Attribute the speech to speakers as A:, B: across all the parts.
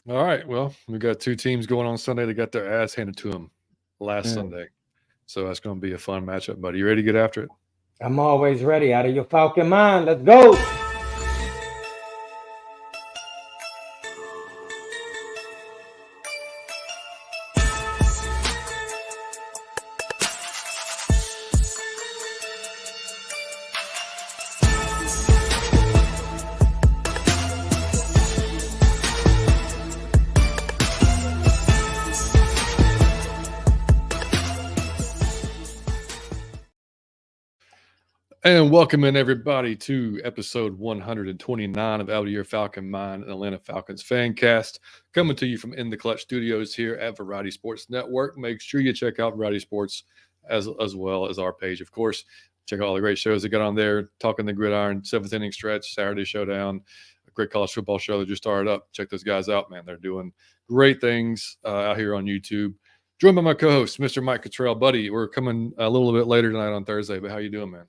A: All right. Well, we got two teams going on Sunday that got their ass handed to them last
B: Mm.
A: Sunday. So that's going to be a fun matchup, buddy. You ready to get after it?
B: I'm always ready. Out of your Falcon mind. Let's go.
A: And welcome in everybody to episode 129 of Out of Your Falcon Mind, an Atlanta Falcons fan cast, coming to you from In the Clutch Studios here at Variety Sports Network. Make sure you check out Variety Sports as well as our page, of course. Check out all the great shows that got on there, Talking the Gridiron, Seventh Inning Stretch, Saturday Showdown, a great college football show that just started up. Check those guys out, man. They're doing great things out here on YouTube. Joined by my co-host, Mr. Mike Cottrell. Buddy, we're coming a little bit later tonight on Thursday, but how you doing, man?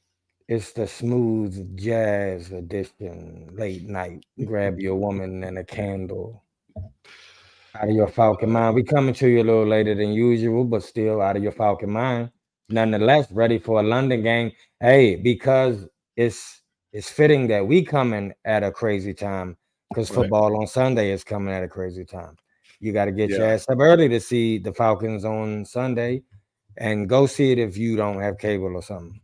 B: It's the smooth jazz edition, late night. Grab your woman and a candle. Out of your Falcon mind. We coming to you a little later than usual, but still out of your Falcon mind. Nonetheless, ready for a London game. Hey, because it's fitting that we coming at a crazy time because
A: Right.
B: football on Sunday is coming at a crazy time. You got to get your
A: Yeah.
B: ass up early to see the Falcons on Sunday, and go see it if you don't have cable or something.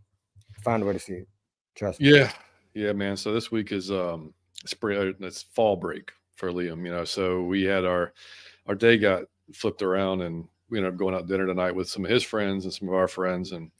B: Find a way to see it. Trust me.
A: Yeah. Yeah, man. So this week is spring it's fall break for Liam, So we had our day got flipped around and we ended up going out to dinner tonight with some of his friends and some of our friends. And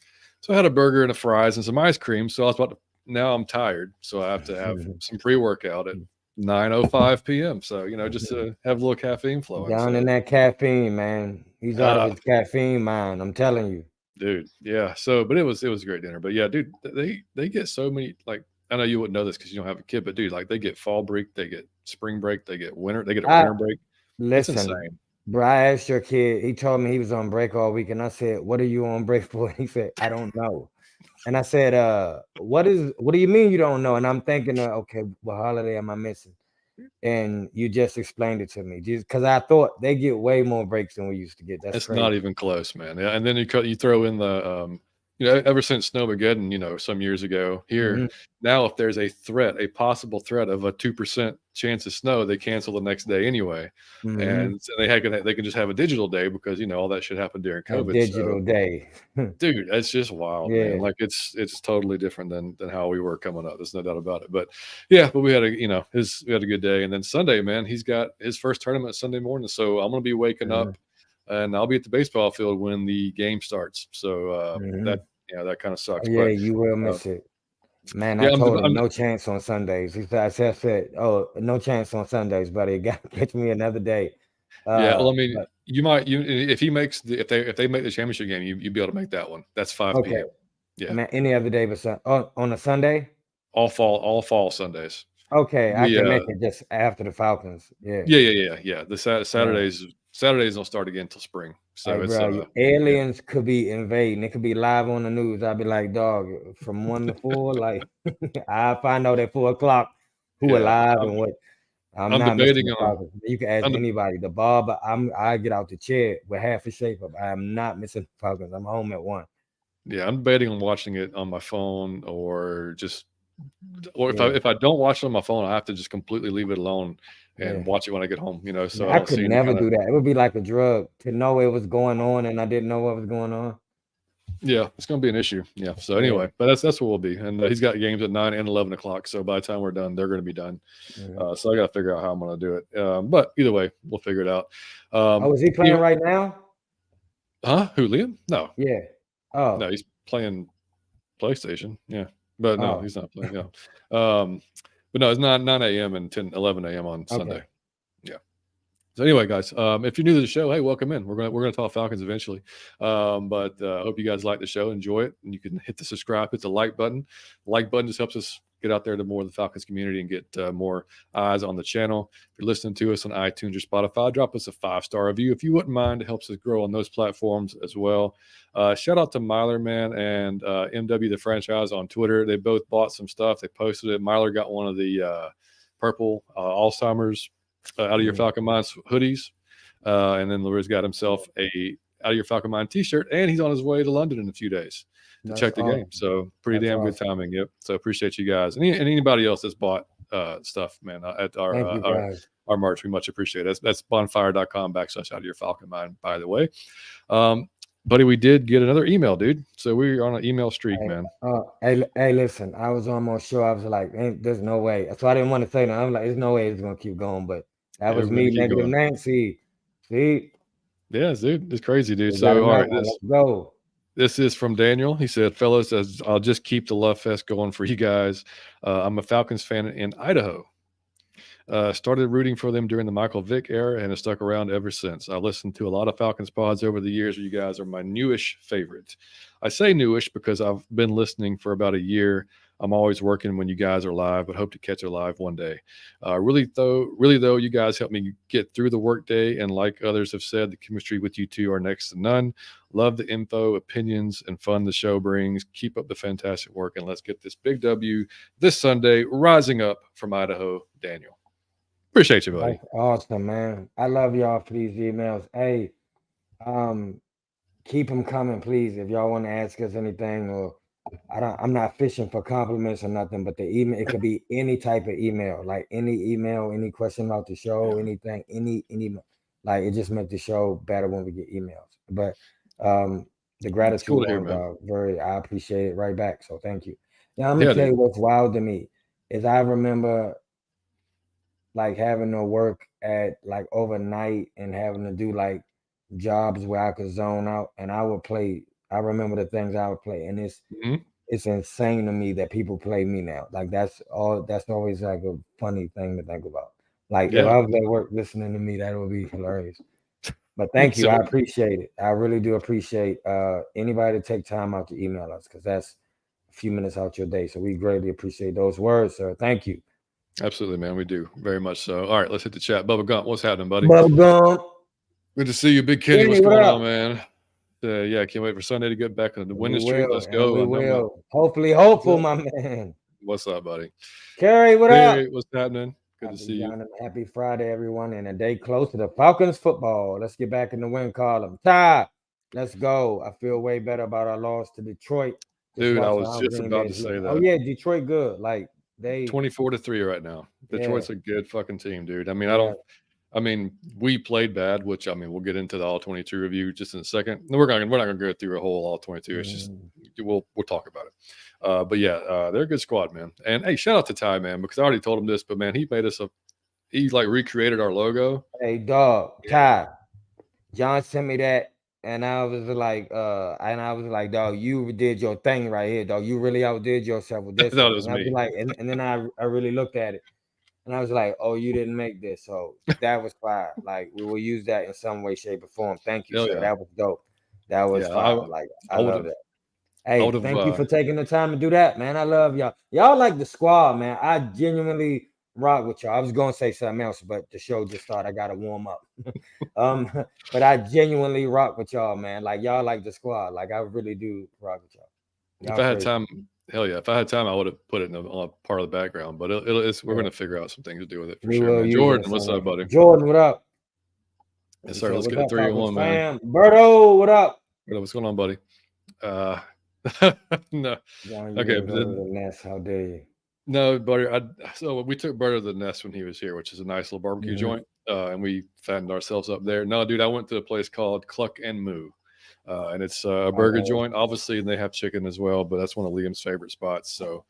A: so I had a burger and a fries and some ice cream. So I was about to now I'm tired. So I have to have some pre-workout at 9:05 p.m. So, just to have a little caffeine flowing.
B: Down in
A: So
B: that caffeine, man. He's out of
A: uh
B: his caffeine mind. I'm telling you.
A: dude, yeah. So but it was a great dinner. But yeah, dude, they get so many, like, I know you wouldn't know this because you don't have a kid, but dude, like, they get fall break, they get spring break, they get a
B: I
A: winter break. It's
B: listen,
A: insane.
B: bro. I asked your kid. He told me he was on break all week, and I said, "What are you on break for?" He said, "I don't know." And I said, what do you mean you don't know?" And I'm thinking, okay, what holiday am I missing? And you just explained it to me, just because I thought they get way more breaks than we used to get. That's
A: It's not
B: crazy.
A: even close, man. Yeah, and then you throw in the, ever since Snowmageddon, some years ago here,
B: Hmm.
A: now if there's a possible threat of a 2% chance of snow, they cancel the next day anyway.
B: Hmm.
A: And so they can just have a digital day because, all that shit happened during
B: A
A: COVID. So,
B: digital day.
A: dude, it's just wild, man.
B: Yeah.
A: Like, it's totally different than how we were coming up. There's no doubt about it. But yeah, but we had we had a good day. And then Sunday, man, he's got his first tournament Sunday morning. So I'm gonna be waking
B: Mhm.
A: up and I'll be at the baseball field when the game starts. So
B: Mhm.
A: that kind of
B: Oh,
A: sucks.
B: yeah,
A: But
B: you will
A: uh,
B: miss it. Man, I
A: yeah,
B: told him
A: I'm
B: no chance on Sundays. I said, "Oh, no chance on Sundays, buddy. You got to catch me another day."
A: yeah. Well, I mean,
B: But
A: you if he makes if they make the championship game, you'd be able to make that one. That's 5 p.m.
B: okay,
A: Yeah,
B: man, any other day but on a Sunday.
A: all fall Sundays.
B: Okay, I
A: We
B: can make it just after the Falcons. Yeah.
A: yeah. The
B: Uh,
A: Saturdays don't start again till spring.
B: hey,
A: So it's
B: bro,
A: yeah.
B: aliens could be invading. It could be live on the news. I'd be like, dog, from 1 to 4. Like, I find out at 4 o'clock who
A: Yeah,
B: alive and what. I'm
A: I'm
B: not missing
A: debating
B: the
A: on
B: Falcons. You can ask
A: I'm de-
B: anybody. The barber, I get out the chair with half a shape up. I am not missing the Falcons. I'm home at 1.
A: yeah, I'm debating on watching it on my phone or just or
B: Yeah,
A: if I don't watch it on my phone, I have to just completely leave it alone
B: yeah.
A: and watch it when I get home,
B: Man,
A: so I
B: I
A: don't
B: could
A: see any
B: never
A: kind of.
B: do that. It would be like a drug to know it was going on and I didn't know what was going on.
A: Yeah, it's gonna be an issue. Yeah. So
B: Yeah.
A: anyway, but that's what we'll be. And he's got games at 9 and 11 o'clock. So by the time we're done, they're gonna be done.
B: Mhm.
A: So I got to figure out how I'm gonna do it. But either way, we'll figure it out.
B: Oh, is he
A: You
B: playing right now?
A: huh? Who, Liam? No,
B: Yeah.
A: no,
B: Oh,
A: he's playing PlayStation. Yeah, but no,
B: oh,
A: he's not playing. Yeah. Um, but no, it's not 9 a.m. and 11 a.m. on Sunday.
B: okay.
A: Yeah. So anyway, guys, if you're new to the show, hey, welcome in. We're gonna talk Falcons eventually, but I hope you guys like the show, enjoy it, and you can hit the subscribe, hit the like button. The like button just helps us get out there to more of the Falcons community and get more eyes on the channel. If you're listening to us on iTunes or Spotify, drop us a 5-star review if you wouldn't mind. It helps us grow on those platforms as well. Shout out to Myler, man, and MW the franchise on Twitter. They both bought some stuff. They posted it. Myler got one of the purple Alzheimer's Out of Your Falcon Minds hoodies. And then Larry's got himself a Out of Your Falcon Mind t-shirt, and he's on his way to London in a few days to check the game. So pretty damn good timing. Yep. So appreciate you guys. And anybody else that's bought stuff, man, at our merch, we much appreciate it. That's bonfire.com/Out of Your Falcon Mind, by the way. Buddy, we did get another email, dude. So we're on an email streak, man.
B: Hey, listen, I was almost sure. I was like, there's no way. So I didn't want to say that. I'm like, there's no way it's going to keep going. But that was me, Negative Nancy. See?
A: Yeah, dude. It's crazy, dude. So, all right.
B: Let's go.
A: This is from Daniel. He said, fellas, I'll just keep the Love Fest going for you guys. I'm a Falcons fan in Idaho. Started rooting for them during the Michael Vick era and have stuck around ever since. I listened to a lot of Falcons pods over the years. You guys are my newish favorite. I say newish because I've been listening for about a year. I'm always working when you guys are live, but hope to catch it live one day. Really though, you guys help me get through the workday, and like others have said, the chemistry with you two are next to none. Love the info, opinions, and fun the show brings. Keep up the fantastic work, and let's get this big W this Sunday. Rising up from Idaho, Daniel. Appreciate you, buddy.
B: That's awesome, man. I love y'all for these emails. Hey, keep them coming, please. If y'all want to ask us anything, or I'm not fishing for compliments or nothing, but the email, it could be any type of email, like any email, any question about the show, anything, any like it just makes the show better when we get emails. But the gratitude
A: cool to hear,
B: I appreciate it right back. So thank you. Now I'm gonna tell you what's wild to me is I remember like having to work at like overnight and having to do like jobs where I could zone out, and I would play. I remember the things I would play, and it's insane to me that people play me now. Like that's always like a funny thing to think about. Like if I was at work listening to me, that would be hilarious. But thank you. I appreciate it. I really do appreciate anybody to take time out to email us, because that's a few minutes out your day. So we greatly appreciate those words, sir. Thank you.
A: Absolutely, man. We do very much so. All right, let's hit the chat. Bubba Gump, what's happening, buddy?
B: Bubba Gump.
A: Good to see you, Big Kenny. What's going on, man? Yeah, can't wait for Sunday to get back on the winning streak. Let's go.
B: We will. Hopefully, hopeful, my man.
A: What's up, buddy?
B: Kerry, what up?
A: What's happening? Good to see you.
B: Happy Friday, everyone, and a day close to the Falcons football. Let's get back in the win column. Ty, let's go. I feel way better about our loss to Detroit.
A: Dude, I was just about to say that.
B: Oh, yeah, Detroit good. Like, they
A: 24-3 right now. Detroit's a good fucking team, dude. I mean, we played bad, which we'll get into the all 22 review just in a second. We're not gonna go through a whole all 22. It's just we'll talk about it. But yeah, they're a good squad, man. And hey, shout out to Ty, man, because I already told him this, but man, he made us he like recreated our logo.
B: Hey, dog, Ty. John sent me that, and I was like, dog, you did your thing right here, dog. You really outdid yourself with this.
A: I thought it was me.
B: And then I really looked at it. And I was like, oh, you didn't make this. So that was fire. Like, we will use that in some way, shape, or form. Thank you, sir. Yeah. That was dope. That was fire. I love that. Hey, thank you for taking the time to do that, man. I love y'all. Y'all like the squad, man. I genuinely rock with y'all. I was going to say something else, but the show just started. I got to warm up. But I genuinely rock with y'all, man. Like, y'all like the squad. Like, I really do rock with y'all.
A: If I had time... Hell yeah! If I had time, I would have put it on a part of the background. But we're going to figure out some things to do with it for sure. Jordan, what's up, buddy?
B: Jordan, what up?
A: Yes, sir. Let's get a 3-1, man.
B: Berto, what up?
A: What's going on, buddy? No.
B: Okay. The nest. How dare you?
A: No, buddy. So we took Berto to the nest when he was here, which is a nice little barbecue joint, and we fattened ourselves up there. No, dude, I went to a place called Cluck and Moo. And it's a burger joint, obviously, and they have chicken as well, but that's one of Liam's favorite spots. So,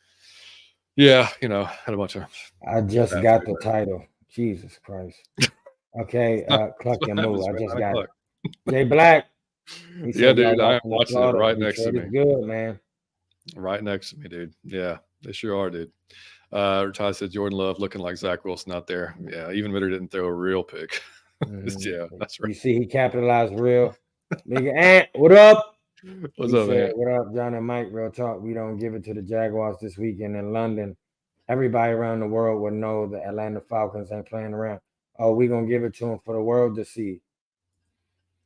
A: yeah, had a bunch of.
B: I just got the title. Jesus Christ. Okay, Cluck and Moo. I just got it. Jay Black.
A: Yeah, dude, I'm watching it right next to me.
B: Good, man.
A: Right next to me, dude. Yeah, they sure are, dude. Ty said Jordan Love looking like Zach Wilson out there. Yeah, even Ritter didn't throw a real pick. Yeah, that's right.
B: You see, he capitalized real. Nigga Ant, what up?
A: What's up, man?
B: What up, John and Mike? Real talk. We don't give it to the Jaguars this weekend in London. Everybody around the world would know the Atlanta Falcons ain't playing around. Oh, we gonna give it to them for the world to see.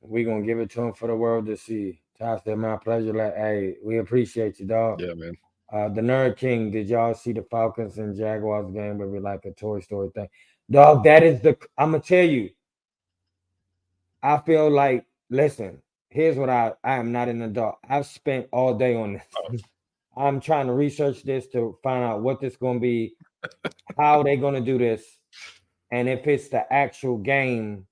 B: We gonna give it to them for the world to see. Ty said, my pleasure. Hey, we appreciate you, dog.
A: Yeah, man.
B: The Nerd King, did y'all see the Falcons and Jaguars game where we like a Toy Story thing? Dog, that is I'm gonna tell you. I feel like, listen, here's what I am not in the dark. I've spent all day on this. I'm trying to research this to find out what this gonna be, how they gonna do this, and if it's the actual game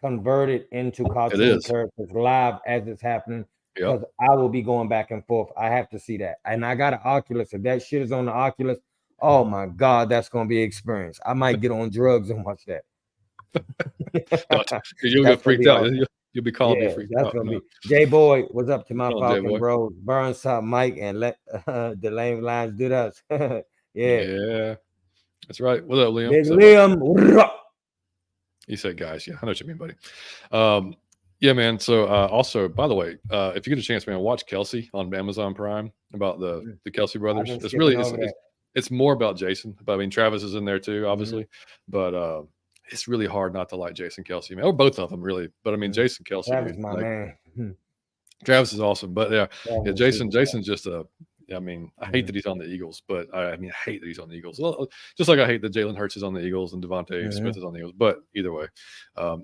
B: converted into
A: It
B: cartoon
A: is.
B: characters live as it's happening.
A: Yep.
B: Because I will be going back and forth. I have to see that. And I got an Oculus. If that shit is on the Oculus, oh my God, that's gonna be an experience. I might get on drugs and watch that.
A: You'll
B: That's
A: get
B: gonna
A: freaked
B: be
A: out.
B: awesome.
A: You'll be calling me
B: Yeah,
A: freaked
B: that's
A: out.
B: gonna
A: No.
B: be J Boy. What's up to my
A: Come on, J
B: Falcon
A: boy.
B: bros? Burn some Mike and let the lame lines do us. Yeah.
A: Yeah, that's right. What up, Liam?
B: Big
A: What's up,
B: Liam.
A: he said, guys. Yeah, I know what you mean, buddy. Yeah, man. So also, by the way, if you get a chance, man, watch Kelsey on Amazon Prime about the Kelsey
B: I've
A: brothers.
B: been
A: It's
B: skipping
A: really
B: over that.
A: it's more about Jason, but I mean Travis is in there too, obviously. But it's really hard not to like Jason Kelsey, man, or both of them, really. But I mean Jason Kelsey,
B: Travis,
A: dude,
B: my
A: like
B: man.
A: Travis is awesome. But yeah,
B: Travis is
A: Jason's just a. I mean, I hate
B: Mhm.
A: that he's on the Eagles, but I mean, I hate that he's on the Eagles. Well, just like I hate that Jalen Hurts is on the Eagles and Devontae Smith is on the Eagles. But either way,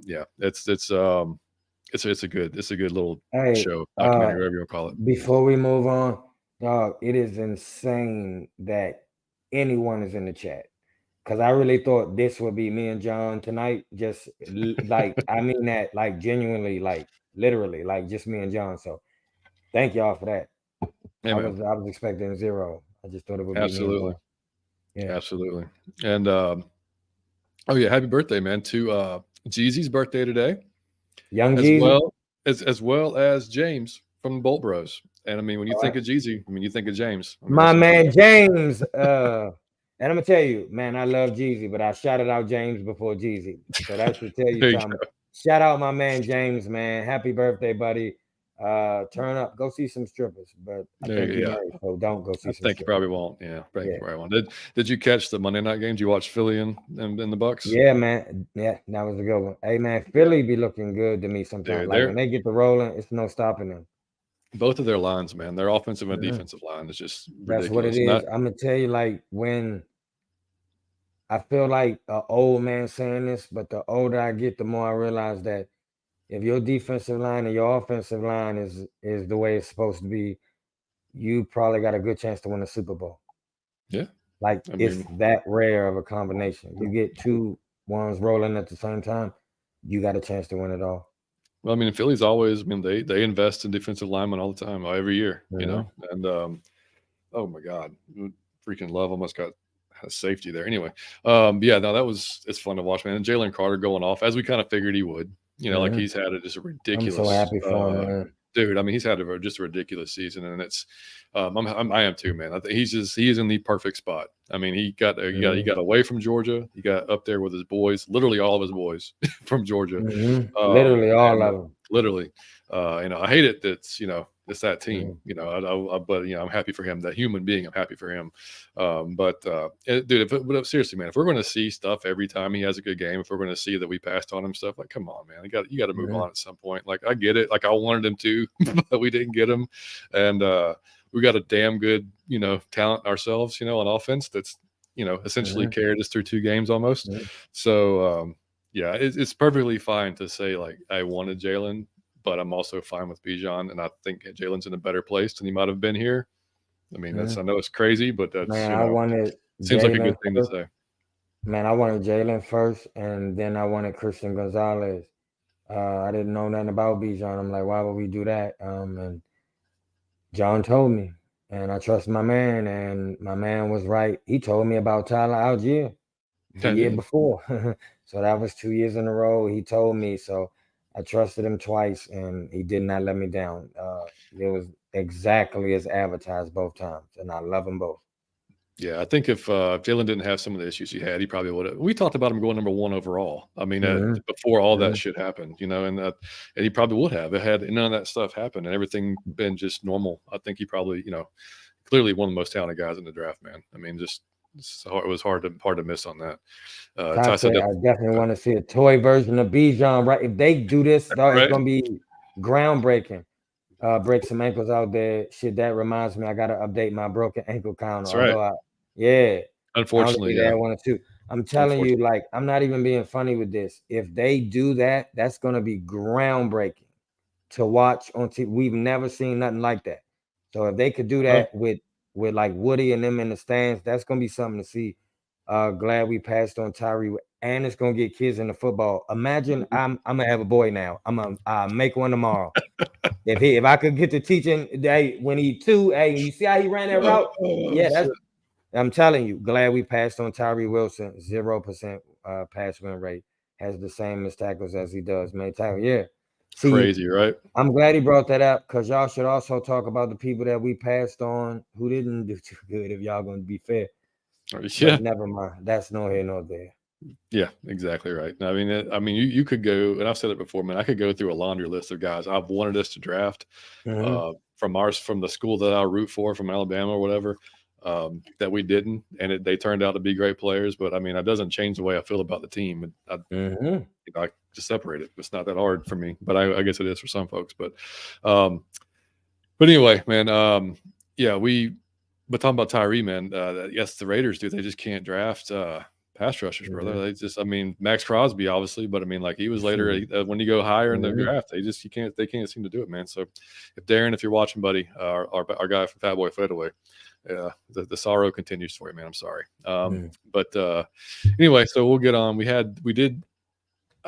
A: yeah, it's a good little
B: Hey,
A: show, documentary, whatever you want to call it.
B: before we move on, dog, it is insane that anyone is in the chat. Cause I really thought this would be me and John tonight. Just like I mean that, like genuinely, like literally, like just me and John. So thank y'all for that.
A: Hey,
B: I
A: man,
B: was expecting 0. I just thought it would be me and
A: absolutely,
B: John. Yeah.
A: absolutely. And oh yeah, happy birthday, man, to Jeezy's birthday today,
B: Young
A: as
B: Jeezy.
A: well as James from the Bolt Bros. And I mean, when you think of Jeezy, I mean, you think of James. I mean,
B: My
A: that's
B: man James. And I'm gonna tell you, man, I love Jeezy, but I shouted out James before Jeezy. So that should tell you
A: there you
B: something.
A: go.
B: Shout out my man James, man. Happy birthday, buddy. Turn up, go see some strippers, but I
A: There
B: think
A: you
B: you're
A: go. Yeah.
B: married, so don't go see
A: I
B: some
A: think you
B: strippers.
A: probably won't. Yeah, I think
B: Yeah.
A: you probably won't. Did you catch the Monday night game? Did you watch Philly and the Bucks?
B: Yeah, man. Yeah, that was a good one. Hey, man, Philly be looking good to me sometimes.
A: Dude,
B: Like when they get the rolling, it's no stopping them.
A: both of their lines, man. Their offensive and
B: Mhm.
A: defensive line is just
B: That's what it
A: ridiculous.
B: is. I'm gonna tell you, like when I feel like an old man saying this, but the older I get, the more I realize that if your defensive line and your offensive line is the way it's supposed to be, you probably got a good chance to win a Super Bowl.
A: Yeah,
B: Like
A: I
B: it's
A: mean,
B: that rare of a combination. You get two ones rolling at the same time, you got a chance to win it all.
A: well, I mean, Philly's always. I mean, they invest in defensive linemen all the time, every year. You know, and oh my God, freaking Love almost got a safety there. Anyway, yeah, no, it's fun to watch, man. And Jalen Carter going off as we kind of figured he would. You know, like he's had just a
B: I'm so
A: ridiculous
B: happy for him, man.
A: dude. I mean, he's had just a ridiculous season, and it's I am too, man. I think he's in the perfect spot. I mean, he got away from Georgia. He got up there with his boys, literally all of his boys from Georgia.
B: Literally all of them.
A: Literally, I hate it. That's it's that team. But I'm happy for him. That human being, I'm happy for him. Dude, but seriously, man, if we're going to see stuff every time he has a good game, if we're going to see that we passed on him stuff, like, come on, man, you got to move on at some point. Like, I get it. Like, I wanted him to, but we didn't get him, and we got a damn good, talent ourselves, on offense. That's essentially carried us through 2 games almost. So yeah, it's perfectly fine to say like I wanted Jalen, but I'm also fine with Bijan, and I think Jalen's in a better place than he might have been here. I mean, I know it's crazy, but that's
B: Man, I wanted
A: seems like a
B: Jalen
A: good thing to
B: first.
A: say.
B: Man, I wanted Jalen first, and then I wanted Christian Gonzalez. I didn't know nothing about Bijan. I'm like, why would we do that? And John told me, and I trust my man, and my man was right. He told me about Tyler Algier the year before. So that was 2 years in a row. He told me, so I trusted him twice, and he did not let me down. It was exactly as advertised both times, and I love them both.
A: Yeah, I think if Jalen didn't have some of the issues he had, he probably would have. We talked about him going number 1 overall. I mean, before all that shit happened, and he probably would have. It had none of that stuff happened, and everything been just normal. I think he probably, clearly one of the most talented guys in the draft, man. I mean, it was hard to miss on that.
B: I definitely want to see a toy version of Bijan. Right, if they do this, dog, it's gonna be groundbreaking. Break some ankles out there. Shit, that reminds me, I gotta update my broken ankle count.
A: That's right.
B: Yeah.
A: Unfortunately, yeah.
B: I wanted to. I'm telling you, like, I'm not even being funny with this. If they do that, that's going to be groundbreaking to watch on TV. We've never seen nothing like that. So if they could do that with like Woody and them in the stands, that's going to be something to see. Glad we passed on Tyree, and it's going to get kids into football. Imagine I'm going to have a boy now. I'm going to make one tomorrow. If I could get to teaching, hey, when he 2, hey, you see how he ran that route? Yeah, that's. I'm telling you, glad we passed on Tyree Wilson. 0% pass win rate, has the same missed tackles as he does. Man, yeah.
A: See, crazy, right?
B: I'm glad he brought that up because y'all should also talk about the people that we passed on who didn't do too good. If y'all going to be fair,
A: yeah.
B: But never mind. That's no here nor there.
A: Yeah, exactly right. I mean, you could go, and I've said it before, man. I could go through a laundry list of guys I've wanted us to draft from the school that I root for, from Alabama or whatever. That we didn't, and they turned out to be great players. But I mean, that doesn't change the way I feel about the team. I just separate it. It's not that hard for me, but I guess it is for some folks. But anyway, man. But talking about Tyree, man. Yes, the Raiders do. They just can't draft pass rushers, brother. They just, I mean, Max Crosby, obviously, but I mean, like he was later when you go higher in the draft, they can't seem to do it, man. So, if Darren, if you're watching, buddy, our guy from Fat Boy Fadeaway. Yeah, the sorrow continues for you, man. I'm sorry. But anyway, so we'll get on.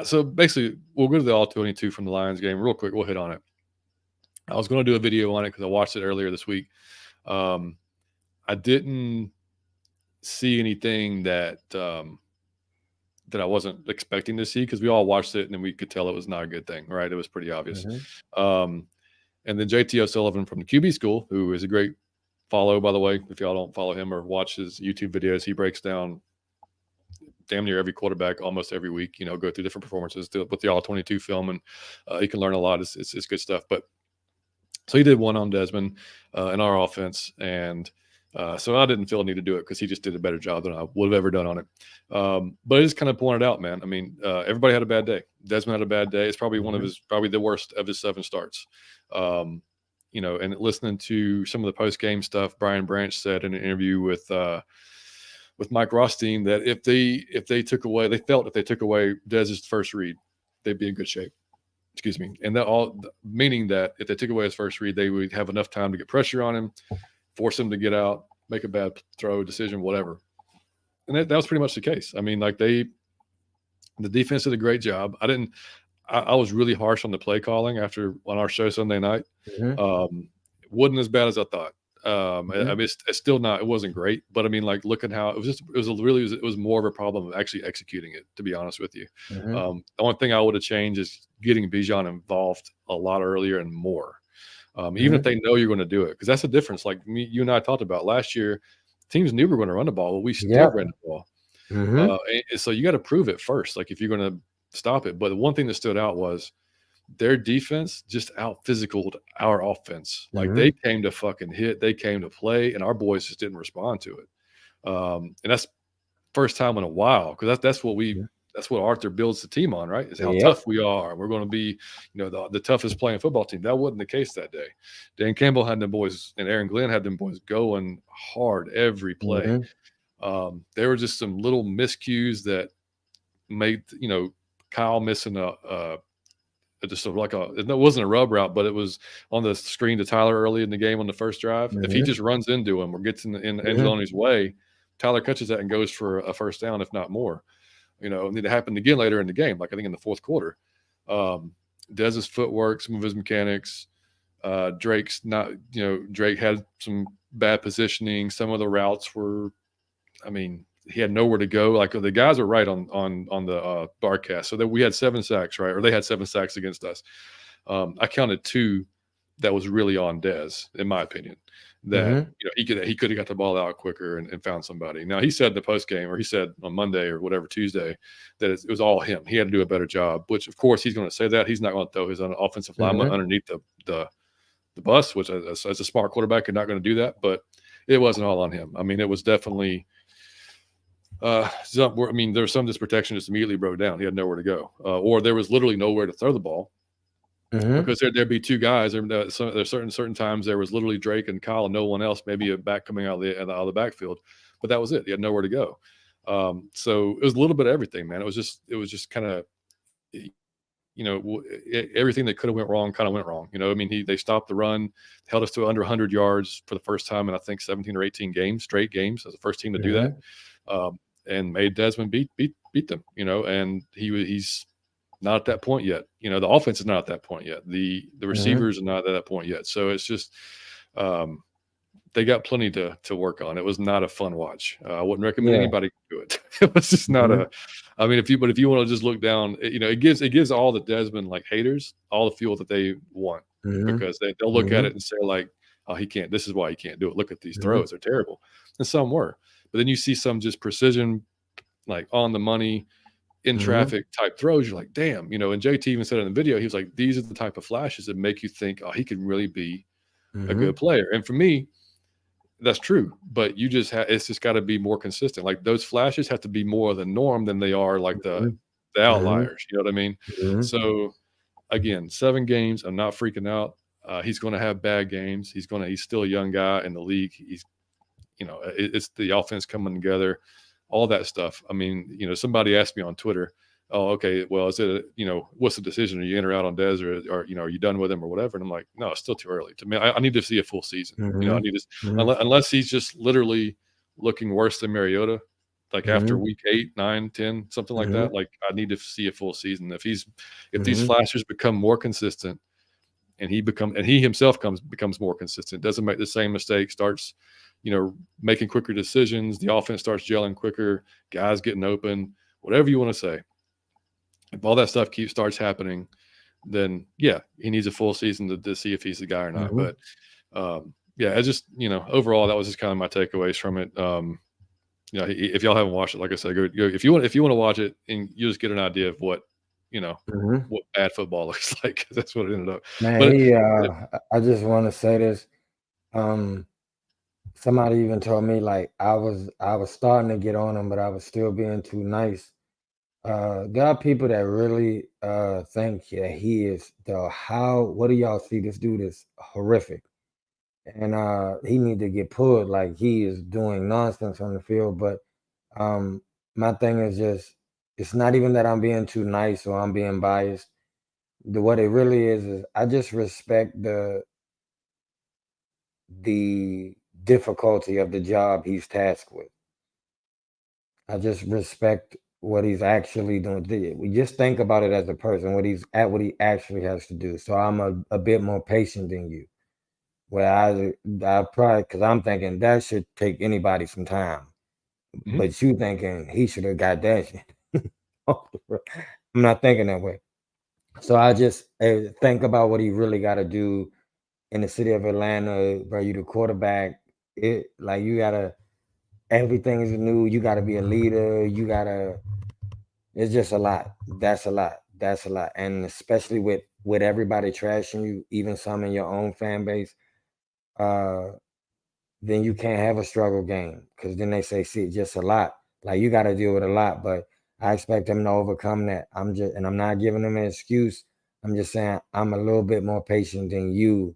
A: So basically, we'll go to the All-22 from the Lions game real quick. We'll hit on it. I was going to do a video on it because I watched it earlier this week. I didn't see anything that I wasn't expecting to see because we all watched it and then we could tell it was not a good thing, right? It was pretty obvious. And then JT O'Sullivan from the QB school, who is a great follow, by the way, if y'all don't follow him or watch his YouTube videos, he breaks down damn near every quarterback almost every week, go through different performances with the All-22 film, and he can learn a lot. It's good stuff. But so he did one on Desmond in our offense, and so I didn't feel a need to do it because he just did a better job than I would have ever done on it. But I just kind of pointed out, man, I mean, everybody had a bad day. Desmond had a bad day. It's probably probably the worst of his 7 starts. And listening to some of the post-game stuff, Brian Branch said in an interview with Mike Rothstein that if they took away Dez's first read, they'd be in good shape. Excuse me. And that all meaning that if they took away his first read, they would have enough time to get pressure on him, force him to get out, make a bad throw, decision, whatever. And that was pretty much the case. I mean, like the defense did a great job. I was really harsh on the play calling on our show Sunday night. Wasn't as bad as I thought. I mean, it's still not. It wasn't great, but I mean, like, look at how it was more of a problem of actually executing it. To be honest with you, the only thing I would have changed is getting Bijan involved a lot earlier and more. Even if they know you're going to do it, because that's the difference. Like you and I talked about last year, teams knew we were going to run the ball, but we still ran the ball. And so you got to prove it first. Like if you're going to stop it. But the one thing that stood out was their defense just out physicaled our offense. Like they came to fucking hit, they came to play, and our boys just didn't respond to it. And that's first time in a while, because that's what Arthur builds the team on, right? Is how tough we are. We're going to be, the toughest playing football team. That wasn't the case that day. Dan Campbell had them boys, and Aaron Glenn had them boys going hard every play. There were just some little miscues that made, Kyle missing it wasn't a rub route, but it was on the screen to Tyler early in the game on the first drive. If he just runs into him or gets in Angeloni's way, Tyler catches that and goes for a first down, if not more. And it happened again later in the game, like I think in the fourth quarter. Dez's footwork, some of his mechanics, Drake's not, Drake had some bad positioning. Some of the routes were, he had nowhere to go. Like the guys are right on the broadcast. So that we had 7 sacks, right? Or they had 7 sacks against us. I counted 2 that was really on Dez, in my opinion. That he could have got the ball out quicker and found somebody. Now he said in the post game, or he said on Monday or whatever Tuesday, that it was all him. He had to do a better job. Which of course he's going to say that. He's not going to throw his offensive lineman underneath the bus, which as a smart quarterback, you're not going to do that. But it wasn't all on him. It was definitely. There's some disprotection just immediately broke down. He had nowhere to go, or there was literally nowhere to throw the ball because there'd be 2 guys. There's certain times there was literally Drake and Kyle and no one else. Maybe a back coming out of the backfield, but that was it. He had nowhere to go. So it was a little bit of everything, man. It was just kind of, everything that could have went wrong kind of went wrong. I mean, they stopped the run, held us to under 100 yards for the first time in I think 17 or 18 straight games, as the first team to do that,
B: Mhm.
A: and made Desmond beat them. And he's not at that point yet. The offense is not at that point yet. The
B: Mhm.
A: receivers are not at that point yet. So it's just, um, they got plenty to work on. It was not a fun watch. I wouldn't recommend
B: Yeah.
A: anybody do it. It was just not
B: Mhm.
A: a. I mean, if you want to just look down, it gives all the Desmond like haters all the fuel that they want,
B: Mhm.
A: because they'll look at it
B: Mhm.
A: and say like, oh, he can't. This is why he can't do it. Look at these
B: Mhm.
A: throws; they're terrible, and some were. But then you see some just precision, like on the money, in
B: Mhm.
A: traffic type throws. You're like, damn. And JT even said in the video, he was like, these are the type of flashes that make you think, oh, he could really be a good
B: Mhm.
A: player. And for me, that's true, but it's just got to be more consistent. Like those flashes have to be more the norm than they are like
B: Mhm.
A: the
B: Mhm.
A: outliers. You know what I mean?
B: Mhm.
A: So again, 7 games. I'm not freaking out. He's going to have bad games. He's still a young guy in the league. It's the offense coming together, all that stuff. I mean, somebody asked me on Twitter, "Oh, okay, well, is it, what's the decision? Are you in or out on Dez, or are you done with him or whatever?" And I'm like, no, it's still too early. To me, I need to see a full season. I
B: Mhm.
A: need to,
B: Mhm.
A: unless he's just literally looking worse than Mariota, like after
B: Mhm.
A: week 8, 9, 10, something like that.
B: Mhm.
A: Like I need to see a full season. If these
B: Mhm.
A: flashes become more consistent, and he himself becomes more consistent, doesn't make the same mistake, starts, making quicker decisions, the offense starts gelling quicker, guys getting open, whatever you want to say. If all that stuff starts happening, then yeah, he needs a full season to see if he's the guy or not.
B: Mhm.
A: But yeah, I just, overall, that was just kind of my takeaways from it. If y'all haven't watched it, like I said, go if you want to watch it, and you just get an idea of you know
B: Mhm.
A: what bad football looks like, 'cause that's what it ended up.
B: Man,
A: But
B: I just want to say this. Um, Somebody even told me like I was starting to get on him, but I was still being too nice. There are people that really think that he is the how. What do y'all see? This dude is horrific, and he need to get pulled. Like he is doing nonsense on the field. But um, my thing is just it's not even that I'm being too nice or I'm being biased. What it really is I just respect the difficulty of the job he's tasked with. I just respect what he's actually doing. We just think about it as a person, what he actually has to do. So I'm a bit more patient than you. Where I probably because I'm thinking that should take anybody some time.
A: mhm.
B: But you thinking he should have got that shit. I'm not thinking that way. So I just think about what he really got to do in the city of Atlanta, where you the quarterback. It like you gotta everything is new. You gotta be a leader. You gotta. It's just a lot. That's a lot. That's a lot. And especially with everybody trashing you, even some in your own fan base, uh, then you can't have a struggle game because then they say, see, just a lot. Like you got to deal with a lot. But I expect them to overcome that. And I'm not giving them an excuse. I'm just saying I'm a little bit more patient than you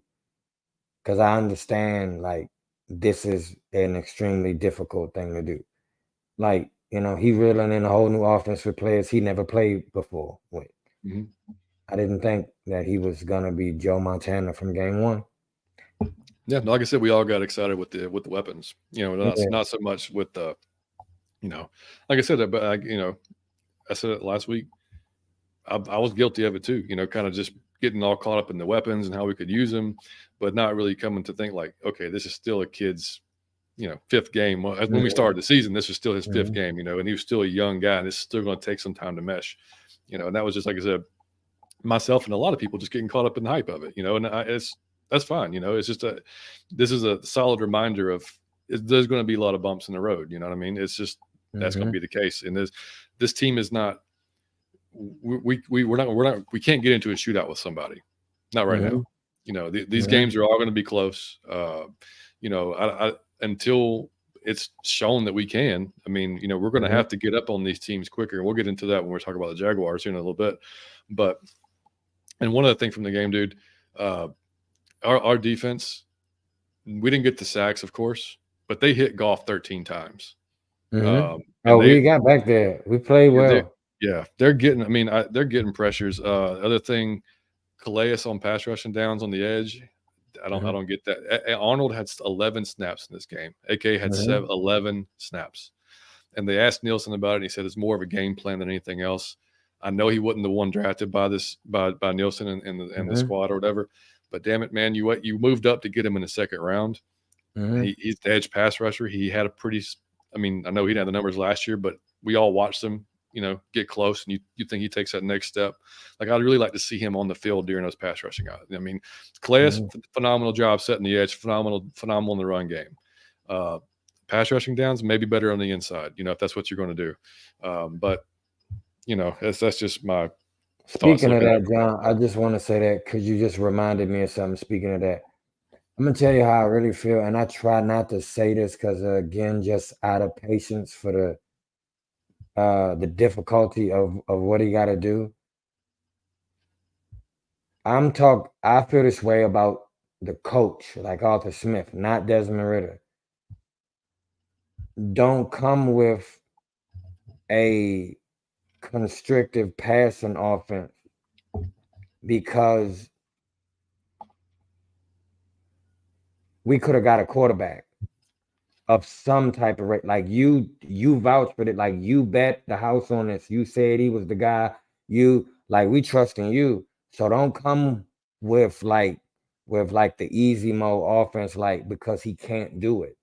B: because I understand like this is an extremely difficult thing to do. Like, he reeling in a whole new offense with players he never played before with.
A: Mhm.
B: I didn't think that he was gonna be Joe Montana from game one.
A: Yeah, like I said, we all got excited with the weapons.
B: Yeah.
A: Not so much with the, you know, like I said, but I said it last week. I was guilty of it too. Kind of just getting all caught up in the weapons and how we could use them, but not really coming to think like, okay, this is still a kid's, fifth game. Well, when we
B: Mhm,
A: started the season, this was still his fifth
B: mhm,
A: game. And he was still a young guy, and it's still going to take some time to mesh. And that was just like I said, myself and a lot of people just getting caught up in the hype of it. And that's fine. It's just this is a solid reminder of there's going to be a lot of bumps in the road. You know what I mean? It's just that's going to
B: mhm,
A: be the case. And this team is not we can't get into a shootout with somebody, not right now.
B: mhm,
A: These
B: mhm,
A: games are all going to be close. Until it's shown that we can. I mean, we're going to
B: mhm,
A: have to get up on these teams quicker, and we'll get into that when we're talking about the Jaguars here in a little bit. But and one other thing from the game, dude, uh, our defense, we didn't get the sacks, of course, but they hit Goff 13 times.
B: mhm, Oh,
A: and
B: we got back there. We played
A: they
B: well.
A: yeah, they're getting. I mean, they're getting pressures. Other thing, Calais on pass rushing downs on the edge. I
B: Mhm,
A: don't get that. Arnold had 11 snaps in this game. AK had
B: mhm,
A: 11 snaps, and they asked Nielsen about it, and he said it's more of a game plan than anything else. I know he wasn't the one drafted by Nielsen and the
B: mhm,
A: squad or whatever, but damn it, man, you moved up to get him in the second round.
B: mhm,
A: He's the edge pass rusher. He had a pretty. I mean, I know he didn't have the numbers last year, but we all watched him, get close, and you think he takes that next step. Like I'd really like to see him on the field during those pass rushing out. I mean, Calais,
B: mhm.
A: phenomenal job setting the edge, phenomenal in the run game. Uh, Pass rushing downs maybe better on the inside, if that's what you're going to do. But that's just my thoughts
B: Speaking of
A: looking at
B: that,
A: it.
B: John, I just want to say that because you just reminded me of something. Speaking of that, I'm gonna tell you how I really feel, and I try not to say this because, again, just out of patience for the difficulty of what he got to do. I feel this way about the coach, like Arthur Smith, not Desmond Ritter. Don't come with a constrictive passing offense because we could have got a quarterback of some type of rate. Like you vouch for it, like you bet the house on this. You said he was the guy. You like we trust in you. So don't come with like the easy mode offense, like because he can't do it.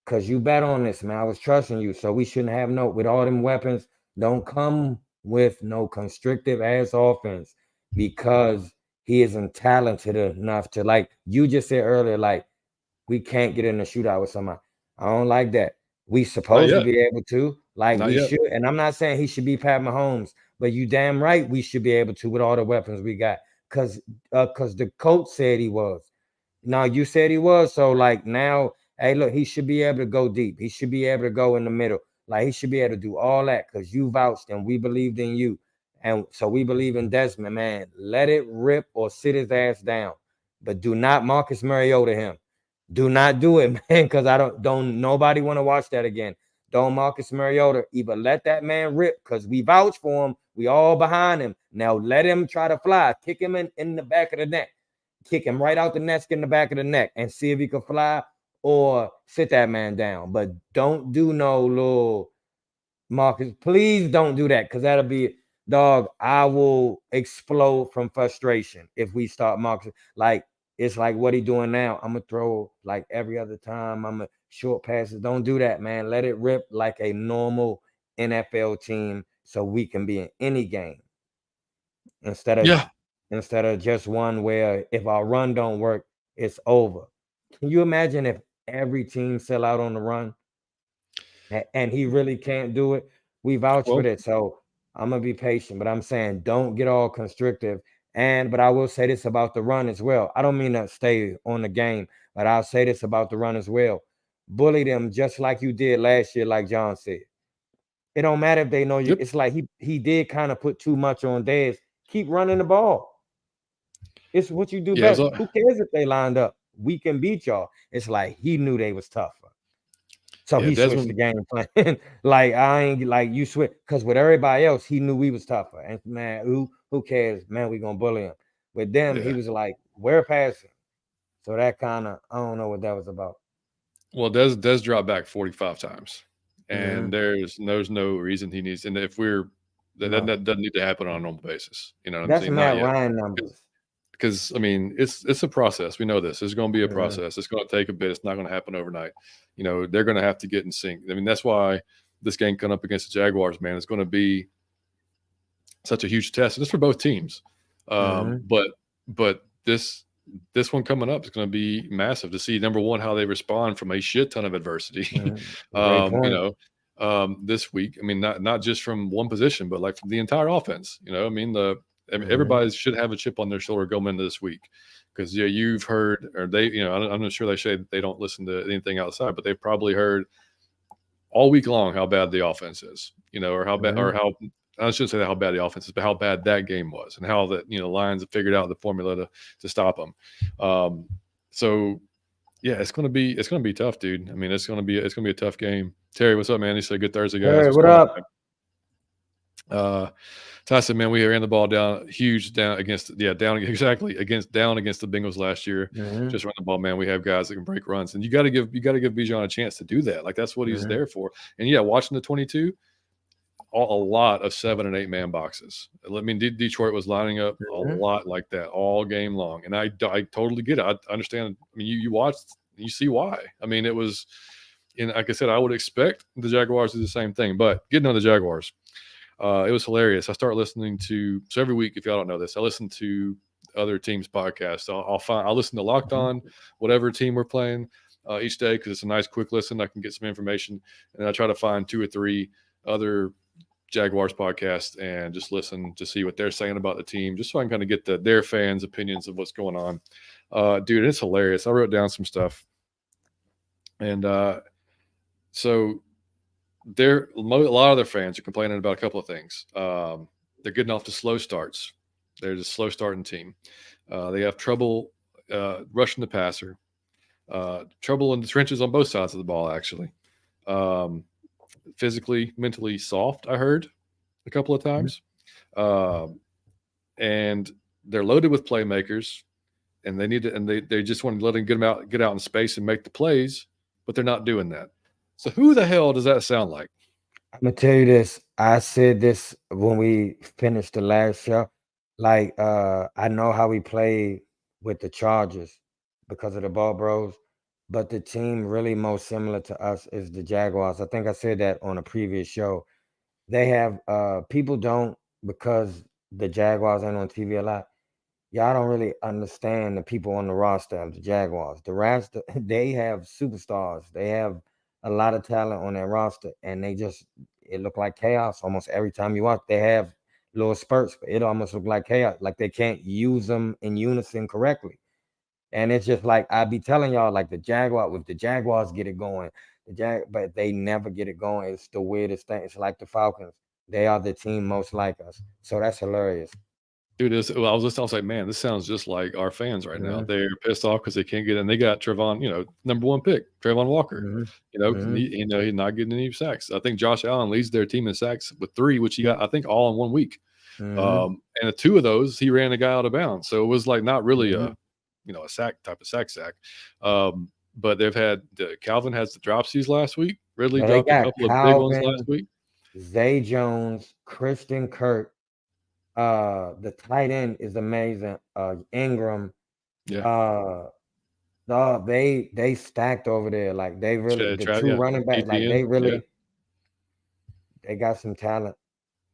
B: Cause you bet on this, man. I was trusting you. So we shouldn't have no with all them weapons. Don't come with no constrictive ass offense because he isn't talented enough to like you just said earlier, like we can't get in a shootout with somebody. I don't like that. We
A: Not
B: supposed to
A: yet,
B: be able to, like
A: not
B: we
A: yet.
B: should. And I'm not saying he should be Pat Mahomes, but you damn right we should be able to with all the weapons we got. Cause the coach said he was. Now you said he was. So like now, hey, look, he should be able to go deep. He should be able to go in the middle. Like he should be able to do all that because you vouched and we believed in you. And so we believe in Desmond, man. Let it rip or sit his ass down. But do not Marcus Mariota him. Do not do it, man, because I don't nobody want to watch that again. Don't Marcus Mariota. Either let that man rip because we vouch for him. We all behind him. Now let him try to fly. Kick him in the back of the neck. Kick him right out the neck in the back of the neck and see if he can fly or sit that man down. But don't do no little Marcus. Please don't do that because that'll be dog. I will explode from frustration if we start Marcus. Like it's like what he doing now. I'm gonna throw like every other time. I'm gonna short passes. Don't do that, man. Let it rip like a normal NFL team so we can be in any game instead of
A: Yeah.
B: instead of just one where if our run don't work, it's over. Can you imagine if every team sell out on the run and he really can't do it? We vouch for
A: Well,
B: that. So I'm gonna be patient, but I'm saying don't get all constrictive. And but I will say this about the run as well. I don't mean to stay on the game, but I'll say this about the run as well. Bully them just like you did last year, like John said. It don't matter if they know you.
A: yep.
B: It's like he did kind of put too much on Dez. Keep running the ball. It's what you do
A: Yeah.
B: best. Who cares if they lined up? We can beat y'all. It's like he knew they was tougher. So
A: Yeah.
B: he switched the
A: Desmond.
B: game plan. Like I ain't like you switch because with everybody else, he knew we was tougher. And man, who cares? Man, we gonna bully him. With them, he
A: Yeah.
B: was like, we're passing. So that kind of I don't know what that was about.
A: Well, Des dropped back 45 times, and
B: Mhm.
A: there's no reason he needs. And if we're
B: No,
A: that doesn't need to happen on a normal basis. You know what I'm
B: that's
A: saying? Not
B: Matt
A: yet.
B: Ryan numbers.
A: Because I mean, it's a process. We know this. It's going to be a
B: Mhm.
A: process. It's going to take a bit. It's not going to happen overnight. They're going to have to get in sync. I mean, that's why this game coming up against the Jaguars, man, is going to be such a huge test. And it's for both teams.
B: Mhm.
A: But this one coming up is going to be massive to see. Number one, how they respond from a shit ton of adversity.
B: Mhm. Great point.
A: This week. I mean, not just from one position, but like from the entire offense. I mean,
B: Mhm.
A: everybody should have a chip on their shoulder going into this week because you've heard, or they, I'm not sure they say that they don't listen to anything outside, but they've probably heard all week long how bad the offense is, or how bad, or
B: Mhm.
A: how I shouldn't say that how bad the offense is, but how bad that game was, and how that Lions have figured out the formula to stop them. So Yeah, it's gonna be tough, dude. I mean, it's gonna be a tough game. Terry, what's up, man? You said good Thursday, guys.
B: Hey,
A: What's
B: what
A: going
B: up?
A: on? Tyson, man, we ran the ball down against the Bengals last year.
B: Mm-hmm.
A: Just run the ball, man. We have guys that can break runs, and you got to give Bijan a chance to do that. Like that's what he's
B: Mm-hmm.
A: there for. And yeah, watching the 22, a lot of 7 and 8 man boxes. I mean, Detroit was lining up a lot like that all game long, and I totally get it. I understand. I mean, you watched, you see why. I mean, it was, and like I said, I would expect the Jaguars to do the same thing. But getting on the Jaguars, it was hilarious. I start listening to, so every week, if y'all don't know this, I listen to other teams' podcasts. I'll listen to Locked On, whatever team we're playing each day, because it's a nice quick listen. I can get some information, and I try to find 2 or 3 other Jaguars podcasts and just listen to see what they're saying about the team, just so I can kind of get their fans' opinions of what's going on. Dude, it's hilarious. I wrote down some stuff, and so a lot of their fans are complaining about a couple of things. They're getting off to slow starts. They're just slow starting team. They have trouble rushing the passer. Trouble in the trenches on both sides of the ball, actually. Physically, mentally soft, I heard a couple of times. And they're loaded with playmakers, and they need to, and they just want to let them get out in space and make the plays, but they're not doing that. So who the hell does that sound like?
B: I'm gonna tell you this. I said this when we finished the last show. Like, I know how we played with the Chargers because of the Ball Bros, but the team really most similar to us is the Jaguars. I think I said that on a previous show. They have people don't, because the Jaguars ain't on TV a lot. Y'all don't really understand the people on the roster of the Jaguars. The rest, they have superstars. They have a lot of talent on their roster, and it look like chaos almost every time you watch. They have little spurts, but it almost look like chaos, like they can't use them in unison correctly. And it's just like I be telling y'all, like the Jaguars get it going, but they never get it going. It's the weirdest thing. It's like the Falcons. They are the team most like us. So that's hilarious.
A: Dude, I was like, man, this sounds just like our fans right now. They're pissed off because they can't get in. They got Trevon, number 1 pick, Trevon Walker. He's not getting any sacks. I think Josh Allen leads their team in sacks with 3, which he got, I think, all in 1 week. And 2 of those, he ran a guy out of bounds. So it was like not really a sack. But they've had Calvin has the dropsies last week. Ridley dropped a couple of big ones last week.
B: Zay Jones, Christian Kirk. The tight end is amazing. Ingram.
A: Yeah.
B: They stacked over there. Like they really the 2 running backs. Like they really they got some talent.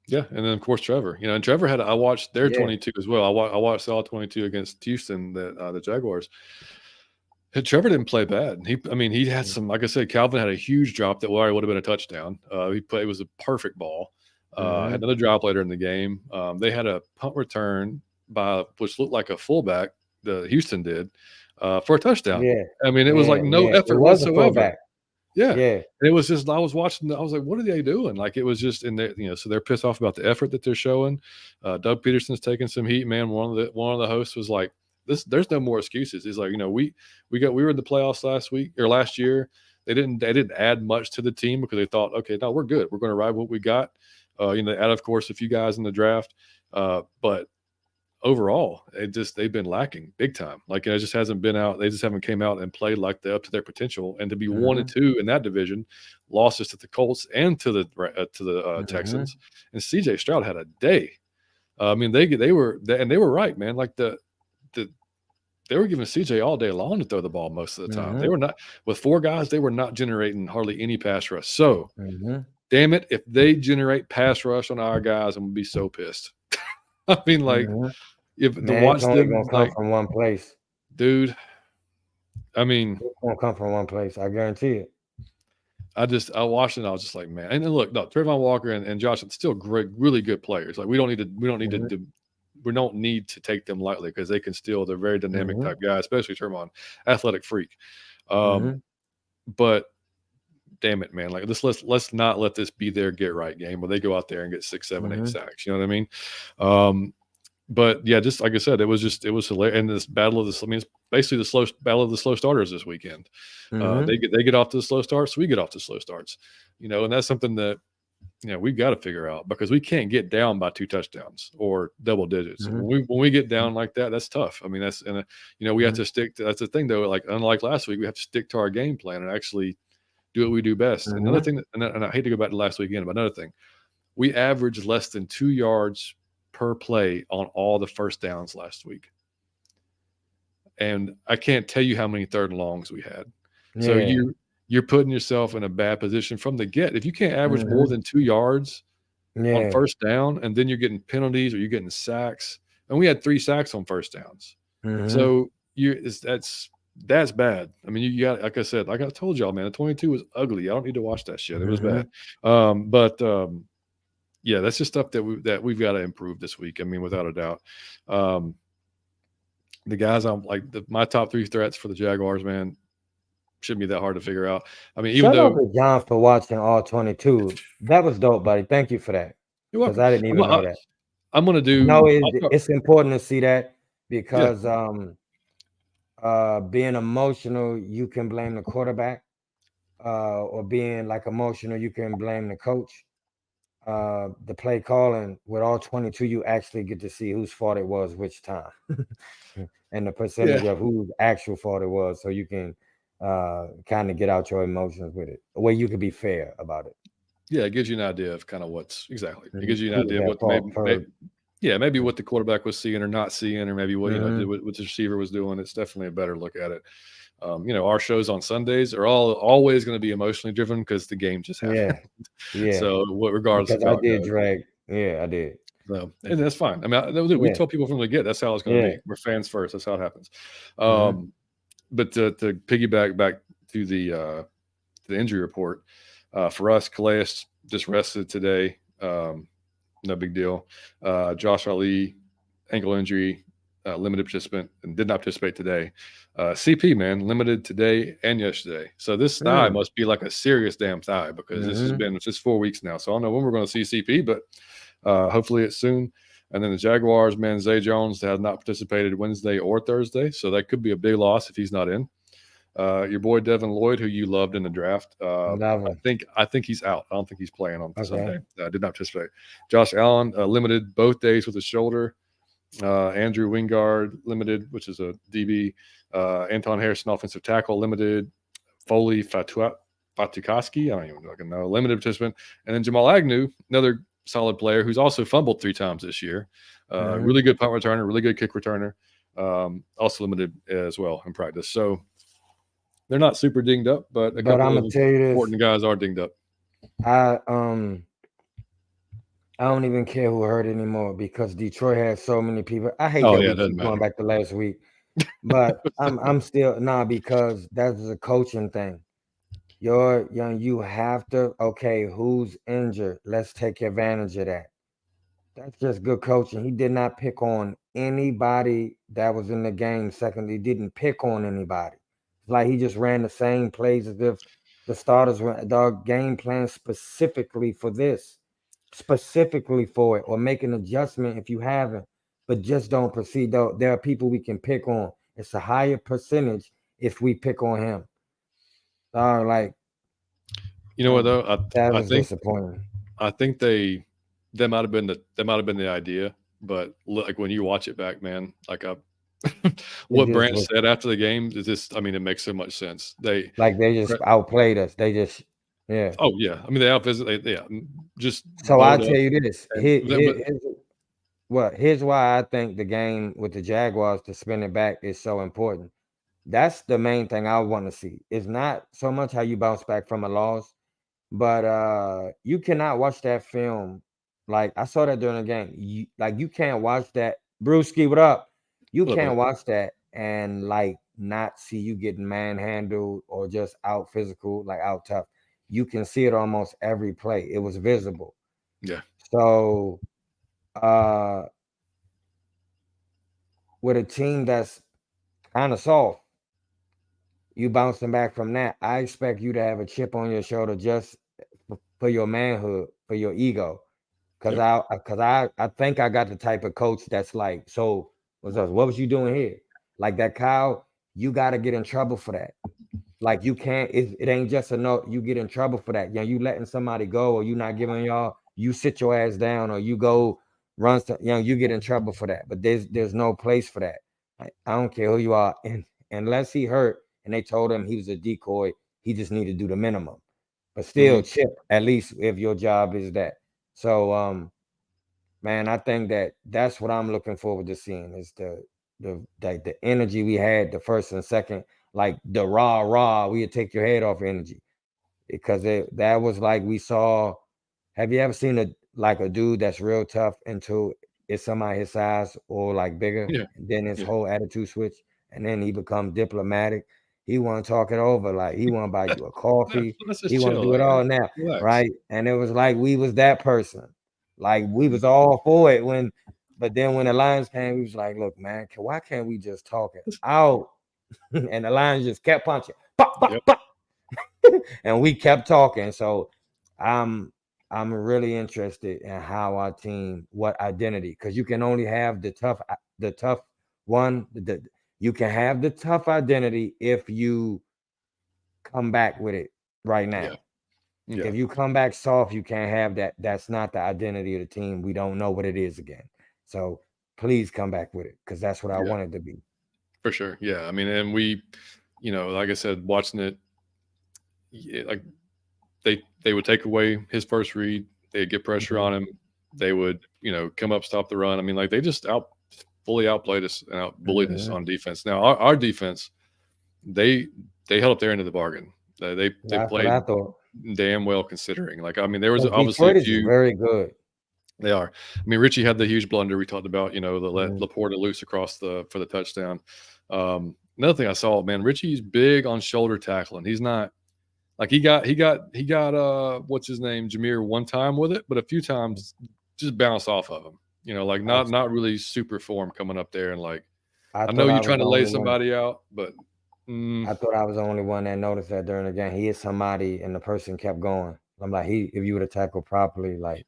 A: Yeah, and then of course Trevor. And Trevor I watched their 22 as well. I watched all 22 against Houston, the Jaguars. And Trevor didn't play bad. He had some, like I said, Calvin had a huge drop that would have been a touchdown. It was a perfect ball. Had another drop later in the game. They had a punt return which looked like a fullback. The Houston did for a touchdown.
B: Yeah,
A: it was like no effort whatsoever. Yeah.
B: And
A: it was just, I was watching. I was like, what are they doing? Like it was just in there. So they're pissed off about the effort that they're showing. Doug Peterson's taking some heat. Man, one of the hosts was like, there's no more excuses. He's like, we were in the playoffs last year. They didn't add much to the team because they thought, okay, no, we're good. We're going to ride what we got. They add, of course, a few guys in the draft, but overall, they've been lacking big time. Like it just hasn't been out. They just haven't came out and played like up to their potential. And to be 1-2 in that division, losses to the Colts and to the Texans. And C.J. Stroud had a day. They were right, man. Like they were giving CJ all day long to throw the ball most of the time. They were not, with 4 guys, they were not generating hardly any pass rush. So, damn it, if they generate pass rush on our guys, I'm gonna be so pissed. If
B: it's only gonna come from one place,
A: dude.
B: It's gonna come from one place. I guarantee it.
A: I watched it and I was just like, man. And then look, no, Trevon Walker and Josh are still great, really good players. Like we don't need to take them lightly because they're very dynamic type guys, especially Trevon, athletic freak. But damn it, man, like let's not let this be their get right game where they go out there and get 6, 7, 8 sacks. You know what I mean? But yeah, just like I said, it was hilarious. And this battle of this, basically the slow battle of the slow starters this weekend. They get off to the slow starts, so we get off to slow starts. And that's something that we've got to figure out, because we can't get down by 2 touchdowns or double digits. When we get down like that, that's tough. I mean, we have to stick to, that's the thing though. Like, unlike last week, we have to stick to our game plan and actually do what we do best. Another thing, and I hate to go back to last weekend, but another thing, we averaged less than 2 yards per play on all the first downs last week. And I can't tell you how many 3rd and longs we had. Yeah. So you're putting yourself in a bad position from the get. If you can't average more than 2 yards on first down, and then you're getting penalties or you're getting sacks, and we had 3 sacks on first downs. So that's bad. I mean, you got, like I said, like I told y'all, man, the 22 was ugly. I don't need to watch that shit. It was bad. Yeah, that's just stuff that we've got to improve this week. I mean, without a doubt. The guys I'm like, my top 3 threats for the Jaguars, man, shouldn't be that hard to figure out. I mean, even though
B: John for watching all 22, that was dope, buddy. Thank you for that. Because I didn't even know that.
A: I'm gonna do.
B: No, it's important to see that, because being emotional, you can blame the quarterback, or being like emotional, you can blame the coach. The play calling with all 22, you actually get to see whose fault it was which time, and the percentage of whose actual fault it was, so you can kind of get out your emotions with it, where you can be fair about it.
A: Yeah, it gives you an idea of kind of what's exactly. It gives you an idea of what maybe what the quarterback was seeing or not seeing, or maybe what what the receiver was doing. It's definitely a better look at it. Our shows on Sundays are always going to be emotionally driven, because the game just happened. Yeah. So regardless,
B: because I did drag. Yeah, I did.
A: So, and that's fine. I mean, we tell people from the get, that's how it's going to be. We're fans first. That's how it happens. But to piggyback back to the injury report, for us, Calais just rested today. No big deal. Josh Ali, ankle injury, limited participant, and did not participate today. CP, man, limited today and yesterday. So this thigh must be like a serious damn thigh, because this has been just 4 weeks now. So I don't know when we're going to see CP, but hopefully it's soon. And then the Jaguars, man, Zay Jones has not participated Wednesday or Thursday, so that could be a big loss if he's not in. Your boy Devin Lloyd, who you loved in the draft, I think he's out. I don't think he's playing on Sunday. Did not participate. Josh Allen, limited both days with his shoulder. Andrew Wingard, limited, which is a DB. Anton Harrison, offensive tackle, limited. Foley Fatukowski, I don't even fucking know, limited participant. And then Jamal Agnew, another solid player who's also fumbled 3 times this year. Really good punt returner, really good kick returner. Also limited as well in practice. So they're not super dinged up, but a couple of important guys are dinged up.
B: I don't even care who hurt anymore, because Detroit has so many people. I hate that we keep going back to last week, but I'm still because that's a coaching thing. You have to, who's injured? Let's take advantage of that. That's just good coaching. He did not pick on anybody that was in the game. Secondly, he didn't pick on anybody. Like, he just ran the same plays as if the starters were the game plan specifically for this, specifically for it, or make an adjustment if you haven't, but just don't proceed. Though there are people we can pick on. It's a higher percentage if we pick on him. Like,
A: you know what though?
B: That was disappointing.
A: I think that might have been the idea, but like when you watch it back, man, like what Brand said after the game is just, I mean, it makes so much sense. They
B: just outplayed us. They just,
A: Oh yeah, I mean, they outvisit. Just.
B: So I'll tell you this. Here's why I think the game with the Jaguars to spin it back is so important. That's the main thing I want to see. It's not so much how you bounce back from a loss, but you cannot watch that film. Like, I saw that during the game. You can't watch that. Brewski, what up? You can't watch that and not see you getting manhandled or just out physical, like out tough. You can see it almost every play. It was visible.
A: Yeah.
B: So with a team that's kind of soft, you bouncing back from that, I expect you to have a chip on your shoulder just for your manhood, for your ego. Because I think I got the type of coach that's like, so what was you doing here? Like that Kyle, you got to get in trouble for that. Like you can't, it ain't just enough. You get in trouble for that. You letting somebody go, or you not giving y'all, you sit your ass down, or you go run, you get in trouble for that. But there's no place for that. I don't care who you are. And unless he hurt and they told him he was a decoy, he just need to do the minimum. But still, chip, at least if your job is that. So, man, I think that's what I'm looking forward to seeing is the energy we had the first and second, like the rah, we would take your head off energy. Because that was like we saw. Have you ever seen a dude that's real tough until it's somebody his size or like bigger,
A: Yeah.
B: and then his whole attitude switch, and then he become diplomatic. He want to talk it over, like he want to buy you a coffee.
A: Let's just
B: He want to
A: chill.
B: do it all now,
A: Relax.
B: right? And it was like we was that person, like we was all for it when, but then when the Lions came, we was like, look, man, why can't we just talk it out? And the Lions just kept punching, pop, pop, pop. And we kept talking. So I'm really interested in how our team, what identity, because you can only have the tough one. You can have the tough identity if you come back with it right now.
A: Yeah.
B: If you come back soft, you can't have that. That's not the identity of the team. We don't know what it is again. So please come back with it, because that's what I want it to be.
A: For sure. Yeah. I mean, and we, like I said, watching it, like they would take away his first read, they'd get pressure on him, they would come up, stop the run. I mean, like they just fully outplayed us and outbullied us on defense. Now our defense, they held up their end of the bargain. They
B: That's
A: played
B: what I thought.
A: damn well, considering. Like, I mean, there was
B: But
A: obviously
B: Detroit
A: a few.
B: is very good.
A: They are. I mean, Richie had the huge blunder we talked about, that let Laporta loose across for the touchdown. Another thing I saw, man, Richie's big on shoulder tackling. He's not like he got what's his name, Jameer, one time with it, but a few times just bounce off of him. Like not really super form coming up there, and like I know you're trying to lay somebody out, but
B: I thought I was the only one that noticed that during the game. He hit somebody and the person kept going. I'm like, if you would have tackled properly, like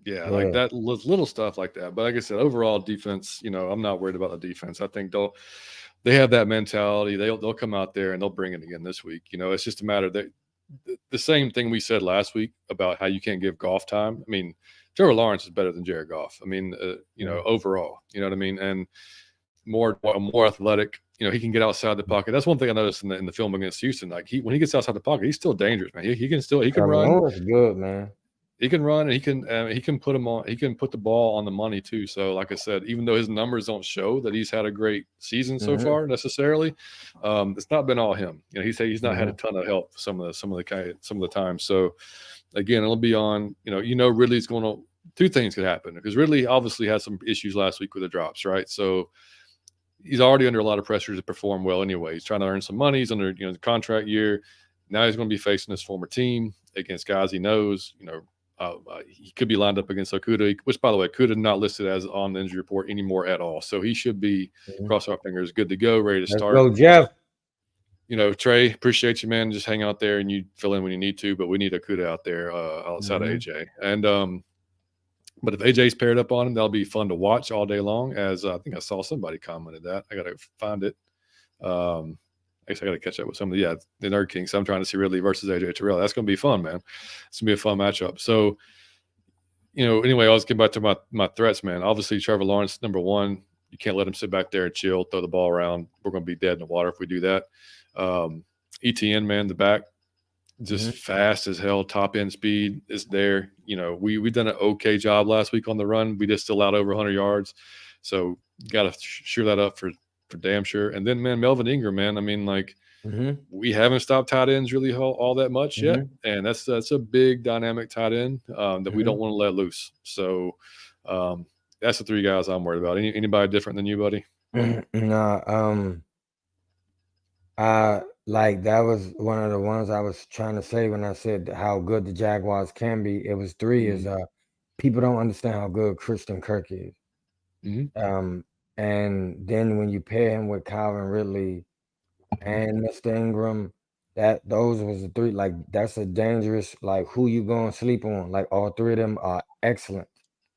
A: yeah, like that little stuff like that. But like I said, overall defense, I'm not worried about the defense. I think they have that mentality. They'll come out there and they'll bring it again this week. It's just a matter that the same thing we said last week about how you can't give Goff time. I mean, Trevor Lawrence is better than Jared Goff. I mean, overall, you know what I mean, and more athletic. He can get outside the pocket. That's one thing I noticed in the film against Houston. Like when he gets outside the pocket, he's still dangerous, man. He can run.
B: That's good, man.
A: He can run, and he can put him on. He can put the ball on the money too. So, like I said, even though his numbers don't show that he's had a great season so far necessarily, it's not been all him. He's not had a ton of help some of the time. So, again, it'll be on. Ridley's going to. Two things could happen, because Ridley obviously had some issues last week with the drops, right? So he's already under a lot of pressure to perform well anyway. He's trying to earn some money. He's under the contract year. Now he's going to be facing his former team against guys he knows. He could be lined up against Okudah, which, by the way, Okudah not listed as on the injury report anymore at all. So he should be, cross our fingers, good to go, ready to start.
B: Let's go, Jeff.
A: Trey, appreciate you, man. Just hang out there and you fill in when you need to, but we need Okudah out there outside of AJ. And but if AJ's paired up on him, that'll be fun to watch all day long. As I think I saw somebody commented that. I got to find it. Actually, I got to catch up with some of the Nerd Kings. So I'm trying to see Ridley versus AJ Terrell. That's going to be fun, man. It's going to be a fun matchup. So, anyway, I was getting back to my threats, man. Obviously, Trevor Lawrence, number one. You can't let him sit back there and chill, throw the ball around. We're going to be dead in the water if we do that. ETN, man, the back, just fast as hell. Top end speed is there. We've done an okay job last week on the run. We just allowed over 100 yards. So got to sure that up for damn sure. And then, man, Melvin Ingram, man. I mean, like we haven't stopped tight ends really all that much yet, and that's a big dynamic tight end that we don't want to let loose. So that's the three guys I'm worried about. Anybody different than you, buddy?
B: No, like that was one of the ones I was trying to say when I said how good the Jaguars can be. It was three. Is people don't understand how good Christian Kirk is. And then when you pair him with Calvin Ridley and Mr. Ingram, those was the three. Like that's a dangerous. Like who you gonna sleep on? Like all three of them are excellent.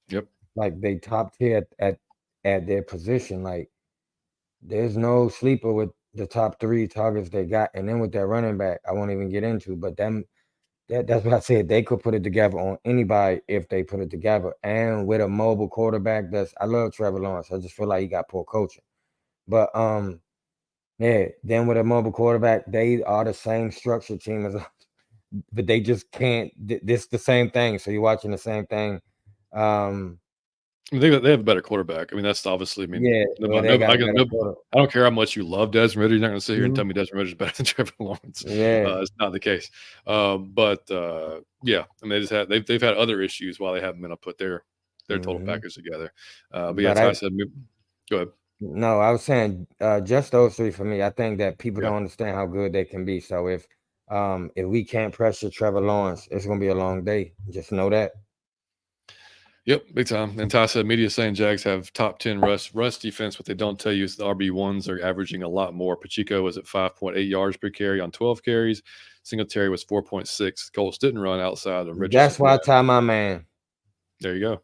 A: Yep.
B: Like they top tier at their position. Like There's no sleeper with the top 3 targets they got, and then with that running back, I won't even get into. But that's what I said. They could put it together on anybody if they put it together, and with a mobile quarterback. I love Trevor Lawrence. I just feel like he got poor coaching. But yeah. Then with a mobile quarterback, they are the same structure team as, but they just can't. This the same thing. So you're watching the same thing.
A: I mean, they have a better quarterback. I mean, that's obviously. I mean,
B: Yeah, well, they got a better quarterback.
A: I don't care how much you love Desmond Ridder. You're not going to sit here and tell me Desmond Ridder is better than Trevor Lawrence.
B: Yeah.
A: It's not the case. But yeah, I mean, they've had other issues while they haven't been able to put their total package together. But yeah, I said, go ahead.
B: No, I was saying just those 3 for me. I think that people don't understand how good they can be. So if we can't pressure Trevor Lawrence, it's going to be a long day. Just know that.
A: Yep, big time. And Ty said, media saying Jags have top 10 rush defense. What they don't tell you is the RB1s are averaging a lot more. Pacheco was at 5.8 yards per carry on 12 carries. Singletary was 4.6. Colts didn't run outside of Richardson.
B: That's why I tie my man.
A: There you go.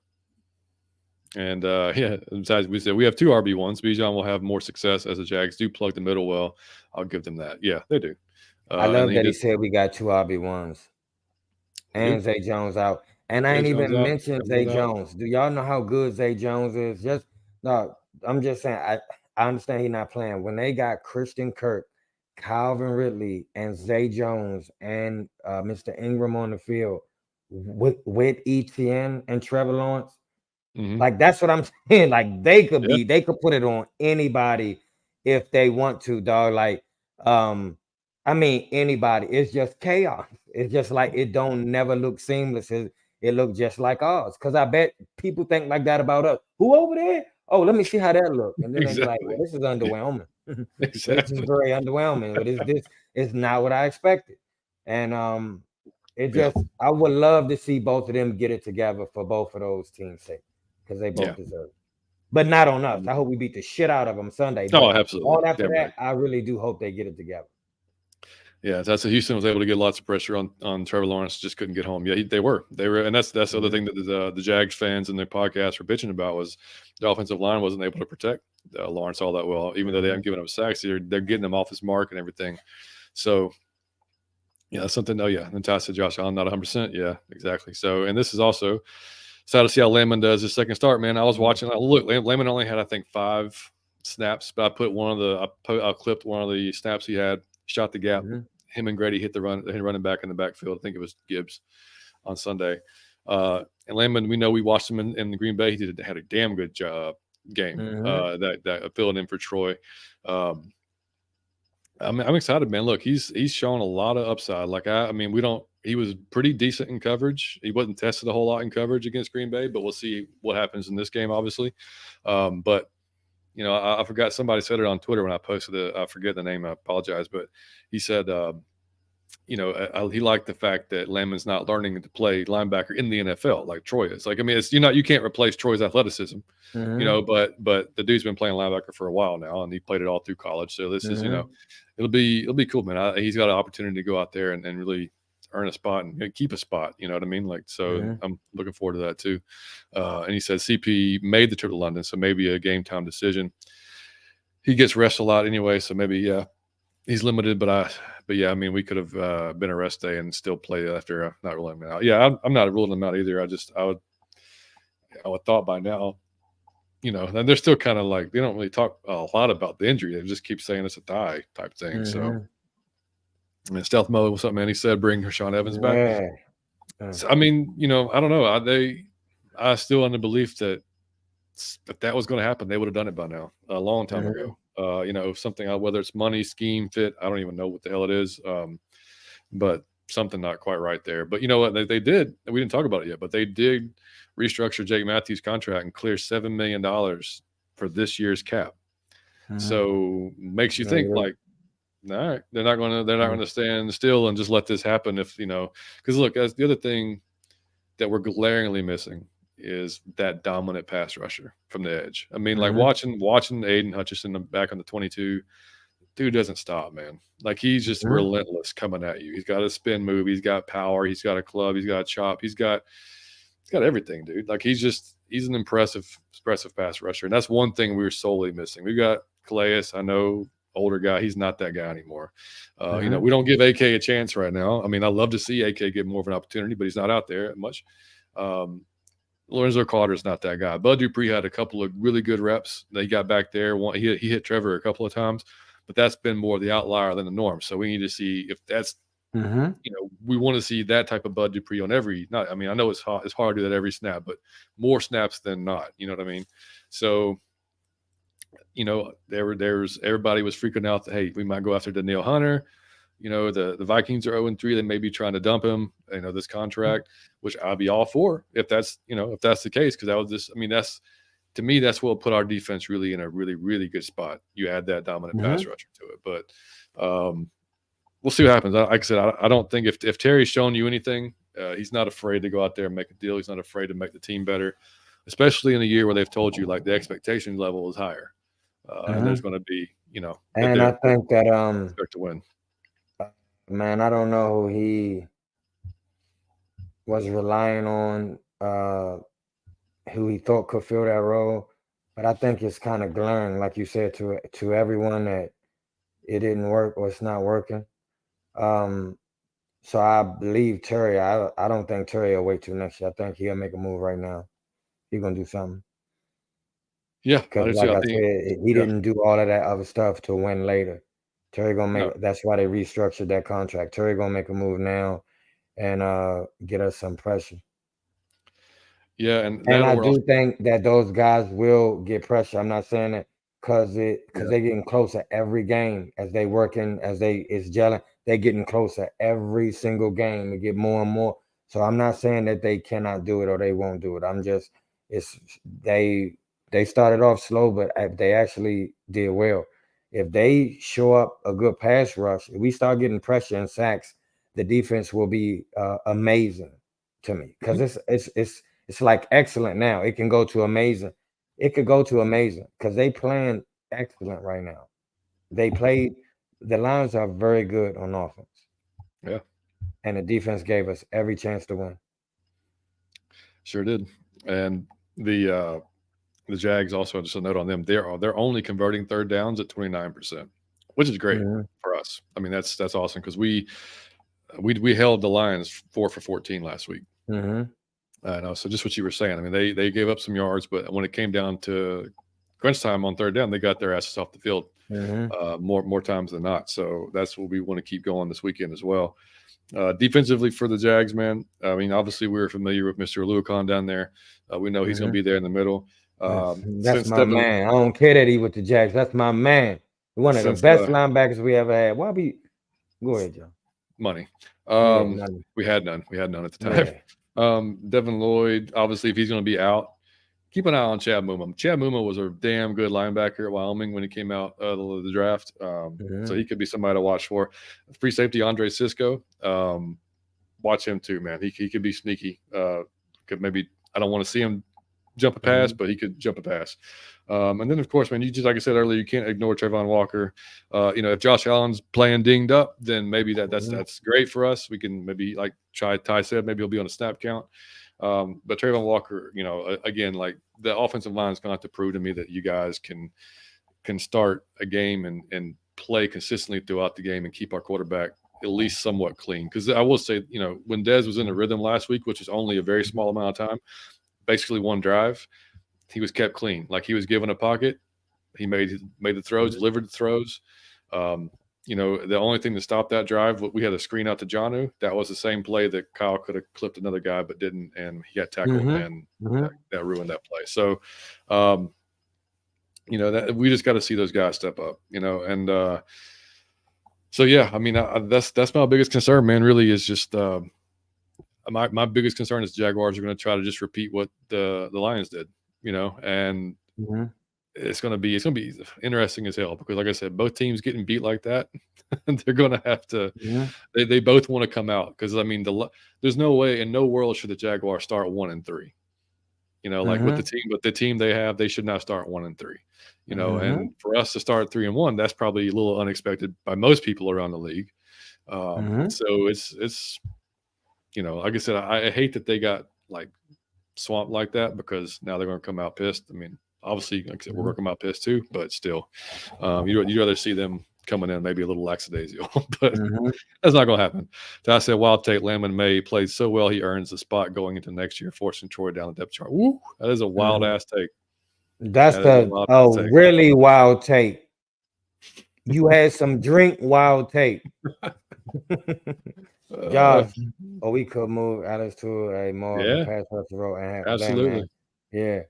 A: And yeah, besides, we said we have 2 RB1s. Bijan will have more success as the Jags do plug the middle well. I'll give them that. Yeah, they do.
B: I love that he said we got 2 RB1s. And Zay Jones out. And I ain't even mentioned Zay Jones. Do y'all know how good Zay Jones is? I'm just saying, I understand he's not playing. When they got Christian Kirk, Calvin Ridley, and Zay Jones, and Mr. Ingram on the field with ETN and Trevor Lawrence, like that's what I'm saying. Like they could put it on anybody if they want to, dog. Like, I mean, anybody. It's just chaos. It's just like it don't never look seamless. It look just like ours. Because I bet people think like that about us. Who over there? Oh, let me see how that look. And then they be like, well, this is underwhelming. This is very underwhelming. But this is not what I expected. And I would love to see both of them get it together for both of those teams' sake. Because they both deserve it. But not on us. I hope we beat the shit out of them Sunday.
A: Oh, absolutely.
B: All after that, I really do hope they get it together.
A: Yeah, that's Houston was able to get lots of pressure on Trevor Lawrence, just couldn't get home. Yeah, they were, and that's the other thing that the Jags fans and their podcast were bitching about was the offensive line wasn't able to protect Lawrence all that well, even though they haven't given up sacks. They're getting him off his mark and everything. So yeah, that's something. Oh yeah, and Ty said Josh Allen not 100%. Yeah, exactly. So and this is also sad to see how Landman does his second start. Man, I was watching. Look, Landman only had I think 5 snaps, but I clipped one of the snaps he had, shot the gap. Him and Grady hit the running back in the backfield. I think it was Gibbs on Sunday. And Landman, we know we watched him in Green Bay. He had a damn good game that filling in for Troy. I'm excited, man. Look, he's shown a lot of upside. Like he was pretty decent in coverage. He wasn't tested a whole lot in coverage against Green Bay, but we'll see what happens in this game, obviously. But you know, I forgot somebody said it on Twitter when I posted it. I forget the name. I apologize, but he said, you know, he liked the fact that Landman's not learning to play linebacker in the NFL like Troy is. Like, I mean, you can't replace Troy's athleticism, you know, but the dude's been playing linebacker for a while now, and he played it all through college. So this is, you know, it'll be cool, man. He's got an opportunity to go out there and really earn a spot and keep a spot. You know what I mean? Like, so I'm looking forward to that too. And he said CP made the trip to London, so maybe a game time decision. He gets rest a lot anyway, so maybe he's limited. But yeah, I mean, we could have been a rest day and still play after not ruling him out. Yeah, I'm not ruling him out either. I would thought by now, you know, and they're still kind of like they don't really talk a lot about the injury. They just keep saying it's a thigh type thing. So. And Stealth Mode, what's up, man? He said, bring Rashaan Evans back. So, I mean, you know, I don't know. I still under belief that if that was going to happen, they would have done it by now, a long time ago. You know, something, whether it's money, scheme, fit, I don't even know what the hell it is. But something not quite right there. But you know what? They did. We didn't talk about it yet, but they did restructure Jake Matthews' contract and clear $7 million for this year's cap. So makes you think like, all right, they're not going to stand still and just let this happen. If you know, because look, that's the other thing that we're glaringly missing is that dominant pass rusher from the edge. I mean, like watching Aiden Hutchinson back on the 22, dude doesn't stop, man. Like he's just relentless coming at you. He's got a spin move, he's got power, he's got a club, he's got a chop, he's got everything, dude. Like he's an impressive pass rusher, and that's one thing we were solely missing. We got Calais, I know, older guy. He's not that guy anymore. We don't give AK a chance right now. I mean, I love to see AK get more of an opportunity, but he's not out there much. Lorenzo Carter's not that guy. Bud Dupree had a couple of really good reps. They got back there. He hit Trevor a couple of times, but that's been more the outlier than the norm. So we need to see if that's, we want to see that type of Bud Dupree on every. Not, I mean, I know it's hard to do that every snap, but more snaps than not. You know what I mean? So, there's everybody was freaking out that, hey, we might go after Danielle Hunter. The Vikings are 0-3. They may be trying to dump him, this contract, which I'd be all for if that's the case, because that was just, I mean, to me, that's what will put our defense really in a really, really good spot. You add that dominant pass rusher to it. But we'll see what happens. Like I said, I don't think if Terry's shown you anything, he's not afraid to go out there and make a deal. He's not afraid to make the team better, especially in a year where they've told you, like, the expectation level is higher. And there's going to be,
B: and I think that
A: expect to win.
B: Man, I don't know who he was relying on, who he thought could fill that role, but I think it's kind of glaring, like you said, to everyone, that it didn't work or it's not working. So I believe Terry. I don't think Terry will wait till next year. I think he'll make a move right now. He's gonna do something.
A: Yeah,
B: because like I said, he didn't do all of that other stuff to win later. Terry gonna make. That's why they restructured that contract. Terry gonna make a move now, and get us some pressure.
A: Yeah, and
B: I do think that those guys will get pressure. I'm not saying that because they're getting closer every game as they working, it's gelling. They're getting closer every single game to get more and more. So I'm not saying that they cannot do it or they won't do it. I'm just they started off slow, but they actually did well. If they show up a good pass rush, if we start getting pressure and sacks, the defense will be amazing to me, because it's like excellent now. It can go to amazing. It could go to amazing because they playing excellent right now. The Lions are very good on offense.
A: Yeah.
B: And the defense gave us every chance to win.
A: Sure did. And the Jags, also, just a note on them, they're only converting third downs at 29%, which is great for us. I mean, that's awesome, because we held the Lions 4 for 14 last week. I know. So just what you were saying. I mean, they gave up some yards, but when it came down to crunch time on third down, they got their asses off the field more times than not. So that's what we want to keep going this weekend as well. Defensively for the Jags, man, I mean, obviously we're familiar with Mr. Luakon down there. We know he's going to be there in the middle.
B: That's my man. I don't care that he with the Jags. That's my man. One of the best linebackers we ever had. Go ahead, Joe.
A: Money. We had none. We had none at the time. Yeah. Devin Lloyd, obviously, if he's going to be out, keep an eye on Chad Muma. Chad Muma was a damn good linebacker at Wyoming when he came out of the draft. So he could be somebody to watch for. Free safety Andre Sisco. Watch him too, man. He could be sneaky. Could maybe, I don't want to see him jump a pass, but he could jump a pass. And then, of course, man, you just, like I said earlier, you can't ignore Trayvon Walker. If Josh Allen's playing dinged up, then maybe that's great for us. We can maybe, like Ty said, maybe he'll be on a snap count. But Trayvon Walker, again, like, the offensive line is going to have to prove to me that you guys can start a game and play consistently throughout the game and keep our quarterback at least somewhat clean. Because I will say, when Dez was in the rhythm last week, which is only a very small amount of time, basically one drive, he was kept clean. Like, he was given a pocket, he made the throws, delivered the throws. The only thing that stopped that drive, we had a screen out to Jonnu. That was the same play that Kyle could have clipped another guy, but didn't, and he got tackled, and that ruined that play. So, that we just got to see those guys step up, and so yeah, I mean, that's my biggest concern, man. Really, is just my biggest concern is the Jaguars are going to try to just repeat what the Lions did, and it's going to be interesting as hell, because, like I said, both teams getting beat like that, they're going to have to. They both want to come out, because, I mean, there's no way in no world should the Jaguars start 1-3. Like with the team they have, they should not start 1-3. And for us to start 3-1, that's probably a little unexpected by most people around the league. So it's like I said, I hate that they got, like, swamped like that, because now they're going to come out pissed. I mean, Obviously, like I said, we're working my piss too, but still, you'd rather see them coming in maybe a little lackadaisical, but that's not going to happen. So I said, wild take, Landman May played so well, he earns the spot going into next year, forcing Troy down the depth chart. Woo, that is a wild ass take.
B: That's a really wild take. You had some drink wild take. Josh, we could move Alex to a more of a pass rush role and have
A: absolutely.
B: them, yeah.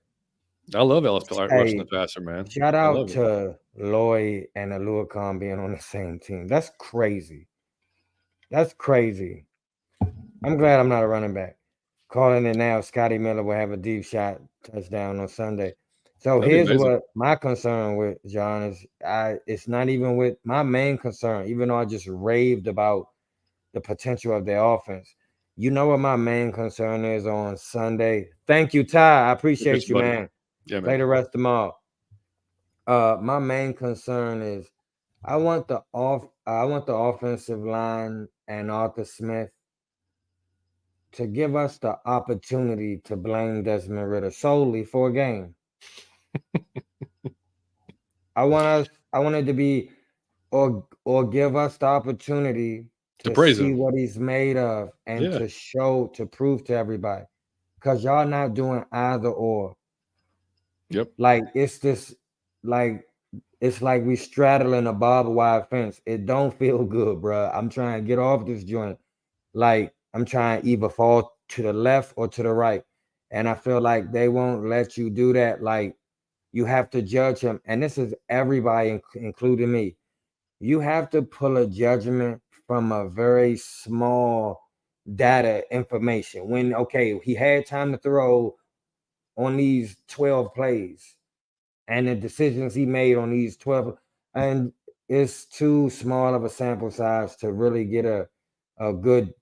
A: I love Ellis rushing the passer, man.
B: Shout out to Lloyd and Aluakon being on the same team. That's crazy. That's crazy. I'm glad I'm not a running back. Calling it now, Scotty Miller will have a deep shot touchdown on Sunday. So here's what my concern with John is. It's not even with my main concern, even though I just raved about the potential of their offense. You know what my main concern is on Sunday? Thank you, Ty. I appreciate you, man.
A: Yeah, man.
B: Play the rest tomorrow. My main concern is I want the offensive line and Arthur Smith to give us the opportunity to blame Desmond Ridder solely for a game. I want it to be or give us the opportunity to see
A: him.
B: what he's made of and to prove to everybody. Because y'all not doing either or.
A: Yep.
B: Like it's like we straddling a barbed wire fence. It don't feel good, bro. I'm trying to get off this joint. Like I'm trying to either fall to the left or to the right. And I feel like they won't let you do that. Like you have to judge him. And this is everybody, including me. You have to pull a judgment from a very small data information. When, okay, he had time to throw on these 12 plays and the decisions he made on these 12, and it's too small of a sample size to really get a good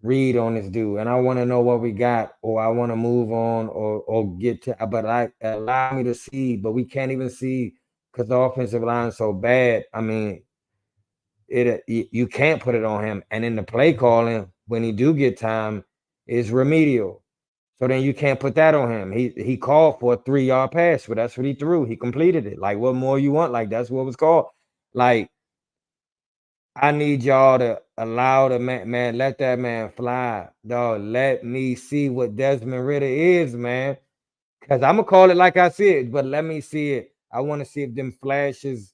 B: read on this dude. And I want to know what we got, or I want to move on or get to, but allow me to see, but we can't even see because the offensive line is so bad. I mean, you can't put it on him. And in the play calling, when he do get time, is remedial. So then you can't put that on him. He called for a 3-yard pass, but that's what he threw. He completed it. Like, what more you want? Like, that's what was called. Like, I need y'all to allow the man, let that man fly. Dog, let me see what Desmond Ridder is, man. Because I'm going to call it like I said, but let me see it. I want to see if them flashes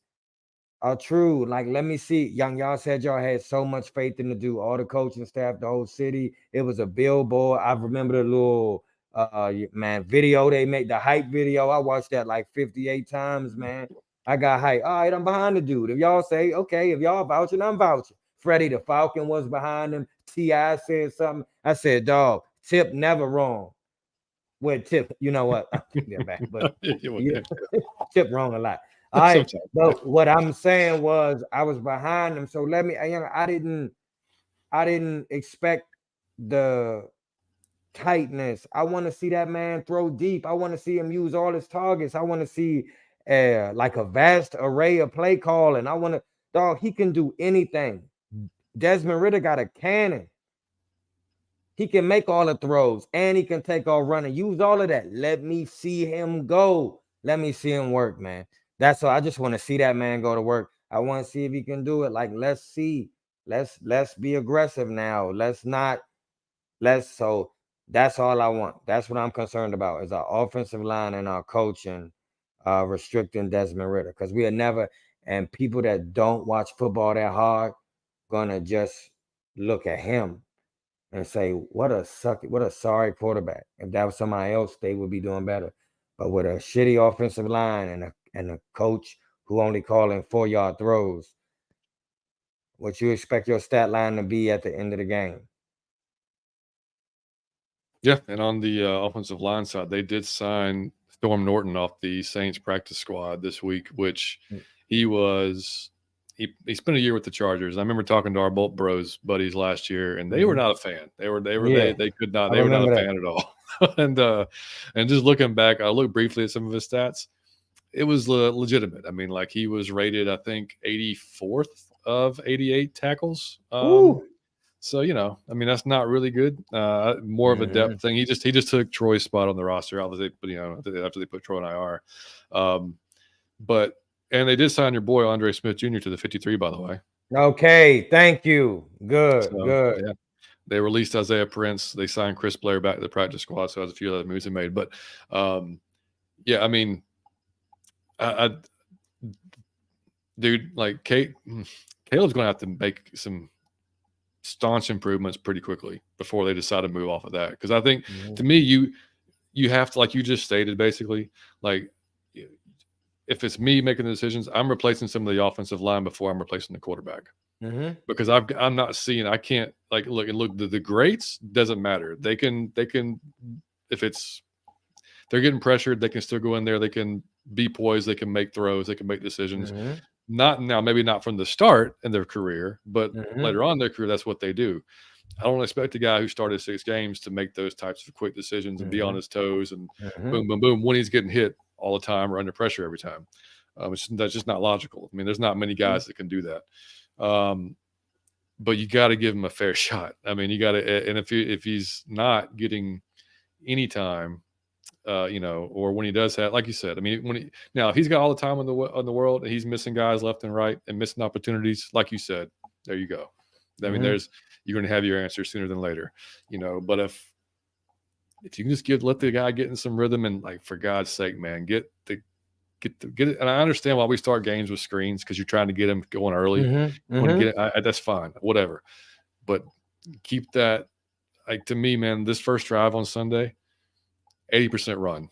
B: are true. Like, let me see. Y'all said y'all had so much faith in the dude, all the coaching staff, the whole city. It was a billboard. I remember the little video they made, the hype video. I watched that like 58 times, man. I got hype. All right, I'm behind the dude. If y'all say, okay, if y'all vouching, I'm vouching. Freddie the Falcon was behind him. T.I. said something. I said, dog, Tip never wrong. With Tip, you know what? But Tip wrong a lot. All right, but what I'm saying was I was behind him. So let me, I didn't expect the tightness. I want to see that man throw deep. I want to see him use all his targets. I want to see like a vast array of play calling. I want to, dog, he can do anything. Desmond Ridder got a cannon. He can make all the throws and he can take all running. Use all of that. Let me see him go. Let me see him work, man. That's all. I just want to see that man go to work. I want to see if he can do it. Like, let's see. Let's be aggressive now. So that's all I want. That's what I'm concerned about is our offensive line and our coaching restricting Desmond Ridder. Because we are never, and people that don't watch football that hard gonna just look at him and say, what a sorry quarterback. If that was somebody else, they would be doing better. But with a shitty offensive line and a coach who only calling 4-yard throws, what you expect your stat line to be at the end of the game?
A: Yeah, and on the offensive line side, they did sign Storm Norton off the Saints practice squad this week, which he spent a year with the Chargers. I remember talking to our Bolt Bros buddies last year, and they were not a fan. They were not a fan at all. and just looking back, I looked briefly at some of his stats. It was legitimate. I mean, like he was rated, I think, 84th of 88 tackles. So, I mean, that's not really good. More of a depth thing. He just took Troy's spot on the roster. Obviously, after they put Troy on IR. And they did sign your boy Andre Smith Jr. to the 53, by the way.
B: Okay, thank you. Good,
A: So,
B: good.
A: Yeah. They released Isaiah Prince. They signed Chris Blair back to the practice squad. So, there's a few other moves they made. But, yeah, I mean, dude, like Caleb's going to have to make some staunch improvements pretty quickly before they decide to move off of that. Because I think, to me, you have to, like you just stated, basically, like if it's me making the decisions, I'm replacing some of the offensive line before I'm replacing the quarterback. Because I'm not seeing, I can't like look the greats doesn't matter. They can if they're getting pressured, they can still go in there. They can be poised. They can make throws. They can make decisions. Not now, maybe not from the start in their career, but later on in their career, that's what they do. I don't expect a guy who started 6 games to make those types of quick decisions and be on his toes and boom, boom, boom when he's getting hit all the time or under pressure every time. That's just not logical. I mean, there's not many guys that can do that. But you got to give him a fair shot. I mean, you got to, and if he's not getting any time, or when he does have, like you said, I mean, if he's got all the time in the world and he's missing guys left and right and missing opportunities, like you said, there you go. I mean, you're going to have your answer sooner than later, but if you can just let the guy get in some rhythm and, like, for God's sake, man, get it. And I understand why we start games with screens, because you're trying to get him going early. That's fine, whatever. But keep that, like, to me, man, this first drive on Sunday, 80% run.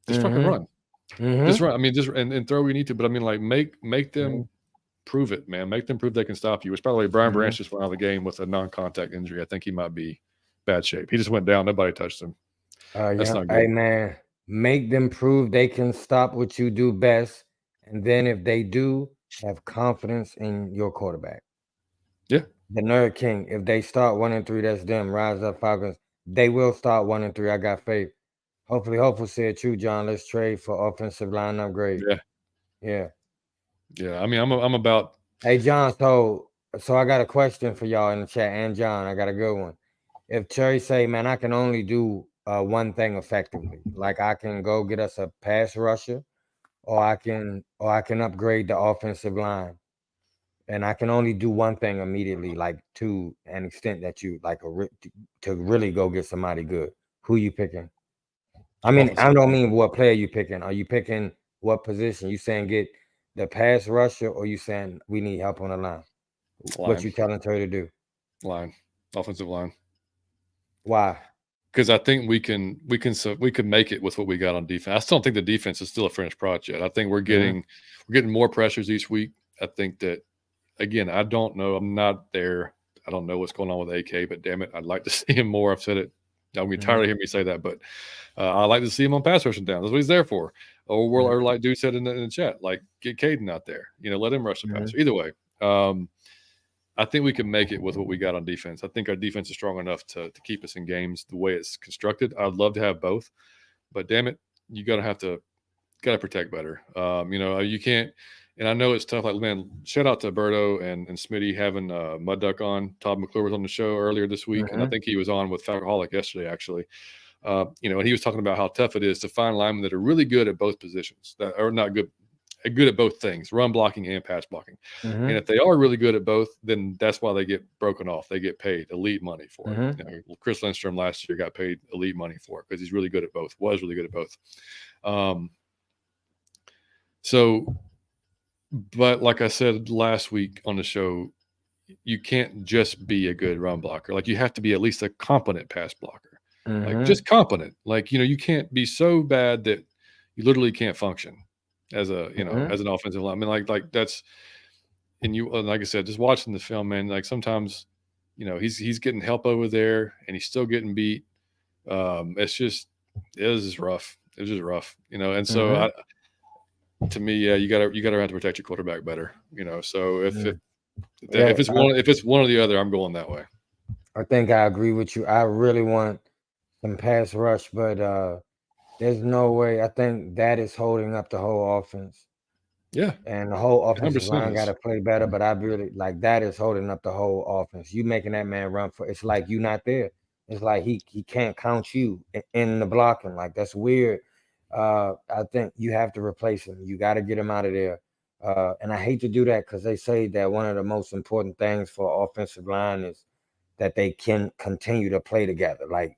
A: Just fucking run. Just run. I mean, just and throw where you need to. But I mean, like, make them prove it, man. Make them prove they can stop you. Which, by the way, Brian Branch just went out of the game with a non-contact injury. I think he might be bad shape. He just went down. Nobody touched him. That's not good.
B: Hey, man, make them prove they can stop what you do best. And then if they do, have confidence in your quarterback.
A: Yeah.
B: The Nerd King, if they start 1-3, that's them. Rise up, Falcons. They will start 1-3. I got faith. Hopefully said true, John. Let's trade for offensive line upgrade. Yeah.
A: I mean, I'm about.
B: Hey, John. So I got a question for y'all in the chat, and John, I got a good one. If Cherry say, man, I can only do one thing effectively, like I can go get us a pass rusher, or I can upgrade the offensive line, and I can only do one thing immediately, like to an extent that you like to really go get somebody good. Who you picking? I mean, I don't mean what player you picking. Are you picking what position? You saying get the pass rusher, or you saying we need help on the line? What you telling her to do?
A: Offensive line.
B: Why?
A: Because I think we can make it with what we got on defense. I still don't think the defense is still a finished project. I think we're getting more pressures each week. I think that, again, I don't know. I'm not there. I don't know what's going on with AK, but damn it, I'd like to see him more. I've said it. I'm tired of hearing me say that, but I like to see him on pass rushing down. That's what he's there for. Or like Dude said in the chat, like, get Caden out there. Let him rush the passer. Either way, I think we can make it with what we got on defense. I think our defense is strong enough to keep us in games the way it's constructed. I'd love to have both, but damn it, you gotta protect better. You can't. And I know it's tough. Like, man, shout out to Berto and Smitty having Mud Duck on. Todd McClure was on the show earlier this week, and I think he was on with Falcoholic yesterday, actually. And he was talking about how tough it is to find linemen that are really good at both positions, that are not good at both things, run blocking and pass blocking. And if they are really good at both, then that's why they get broken off. They get paid elite money for it. Chris Lindstrom last year got paid elite money for it because he's really good at both, was really good at both. But like I said last week on the show, you can't just be a good run blocker. Like, you have to be at least a competent pass blocker. Like, just competent. Like, you can't be so bad that you literally can't function as a, as an offensive line. I mean, like that's, and like I said, just watching the film, man, like sometimes, he's getting help over there and he's still getting beat. It was just rough. It was just rough, and so to me, you gotta have to protect your quarterback better, so if it's one or the other, I'm going that way.
B: I think I agree with you. I really want some pass rush, but there's no way. I think that is holding up the whole offense.
A: Yeah,
B: And the whole offensive
A: 100%
B: line got
A: is.
B: to play better, but I really like that is holding up the whole offense. You making that man run for it's like you not there. It's like he can't count you in the blocking. Like that's weird. I think you have to replace him. You got to get him out of there. And I hate to do that because they say that one of the most important things for offensive line is that they can continue to play together. Like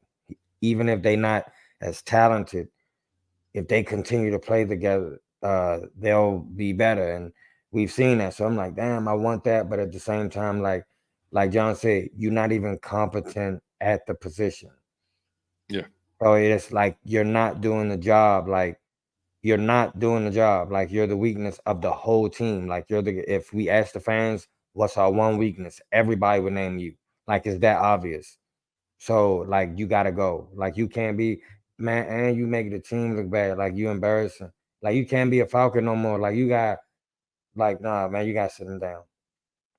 B: even if they're not as talented, if they continue to play together, they'll be better. And we've seen that. So I'm like, damn, I want that. But at the same time, like John said, you're not even competent at the position.
A: Yeah.
B: So it's like you're not doing the job. Like you're not doing the job. Like you're the weakness of the whole team. Like if we ask the fans, what's our one weakness? Everybody would name you. Like it's that obvious. So like you gotta go. Like you can't be man, and you make the team look bad. Like you embarrassing. Like you can't be a Falcon no more. Like you got like nah, man, you gotta sit him down.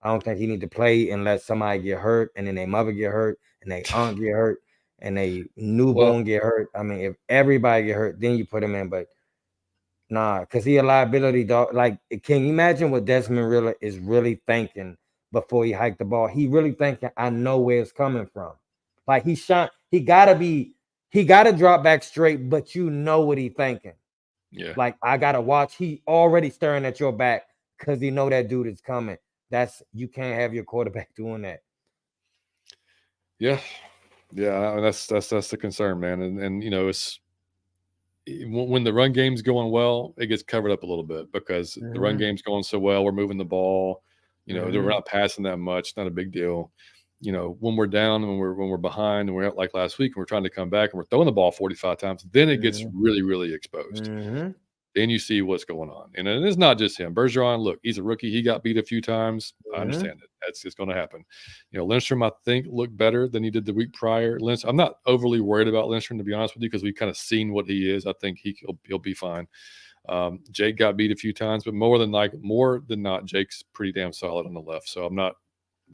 B: I don't think he need to play unless somebody get hurt and then their mother get hurt and they aunt get hurt and they
A: Well,
B: newborn get hurt. I mean, if everybody get hurt, then you put him in. But nah, because he a liability, dog. Like, can you imagine what Desmond Ritter is really thinking before he hiked the ball? He really thinking, I know where it's coming from. Like he shot, he gotta drop back straight, but you know what he thinking.
A: yeah.
B: Like, I gotta watch. He already staring at your back because he know that dude is coming. That's you can't have your quarterback doing that.
A: Yeah. Yeah. I mean, that's the concern, man. And it's when the run game's going well, it gets covered up a little bit because the run
B: Mm-hmm.
A: game's going so well. We're moving the ball. We're
B: Mm-hmm.
A: not passing that much. Not a big deal. When we're down, when we're behind, and we're out like last week, and we're trying to come back, and we're throwing the ball 45 times, then it gets
B: Mm-hmm.
A: really, really exposed.
B: Mm-hmm.
A: Then you see what's going on, and it's not just him. Bergeron, look, he's a rookie. He got beat a few times. I
B: Mm-hmm.
A: understand it. That's just going to happen. Lindstrom, I think, looked better than he did the week prior. I'm not overly worried about Lindstrom, to be honest with you, because we've kind of seen what he is. I think he'll be fine. Jake got beat a few times, but more than not, Jake's pretty damn solid on the left. So I'm not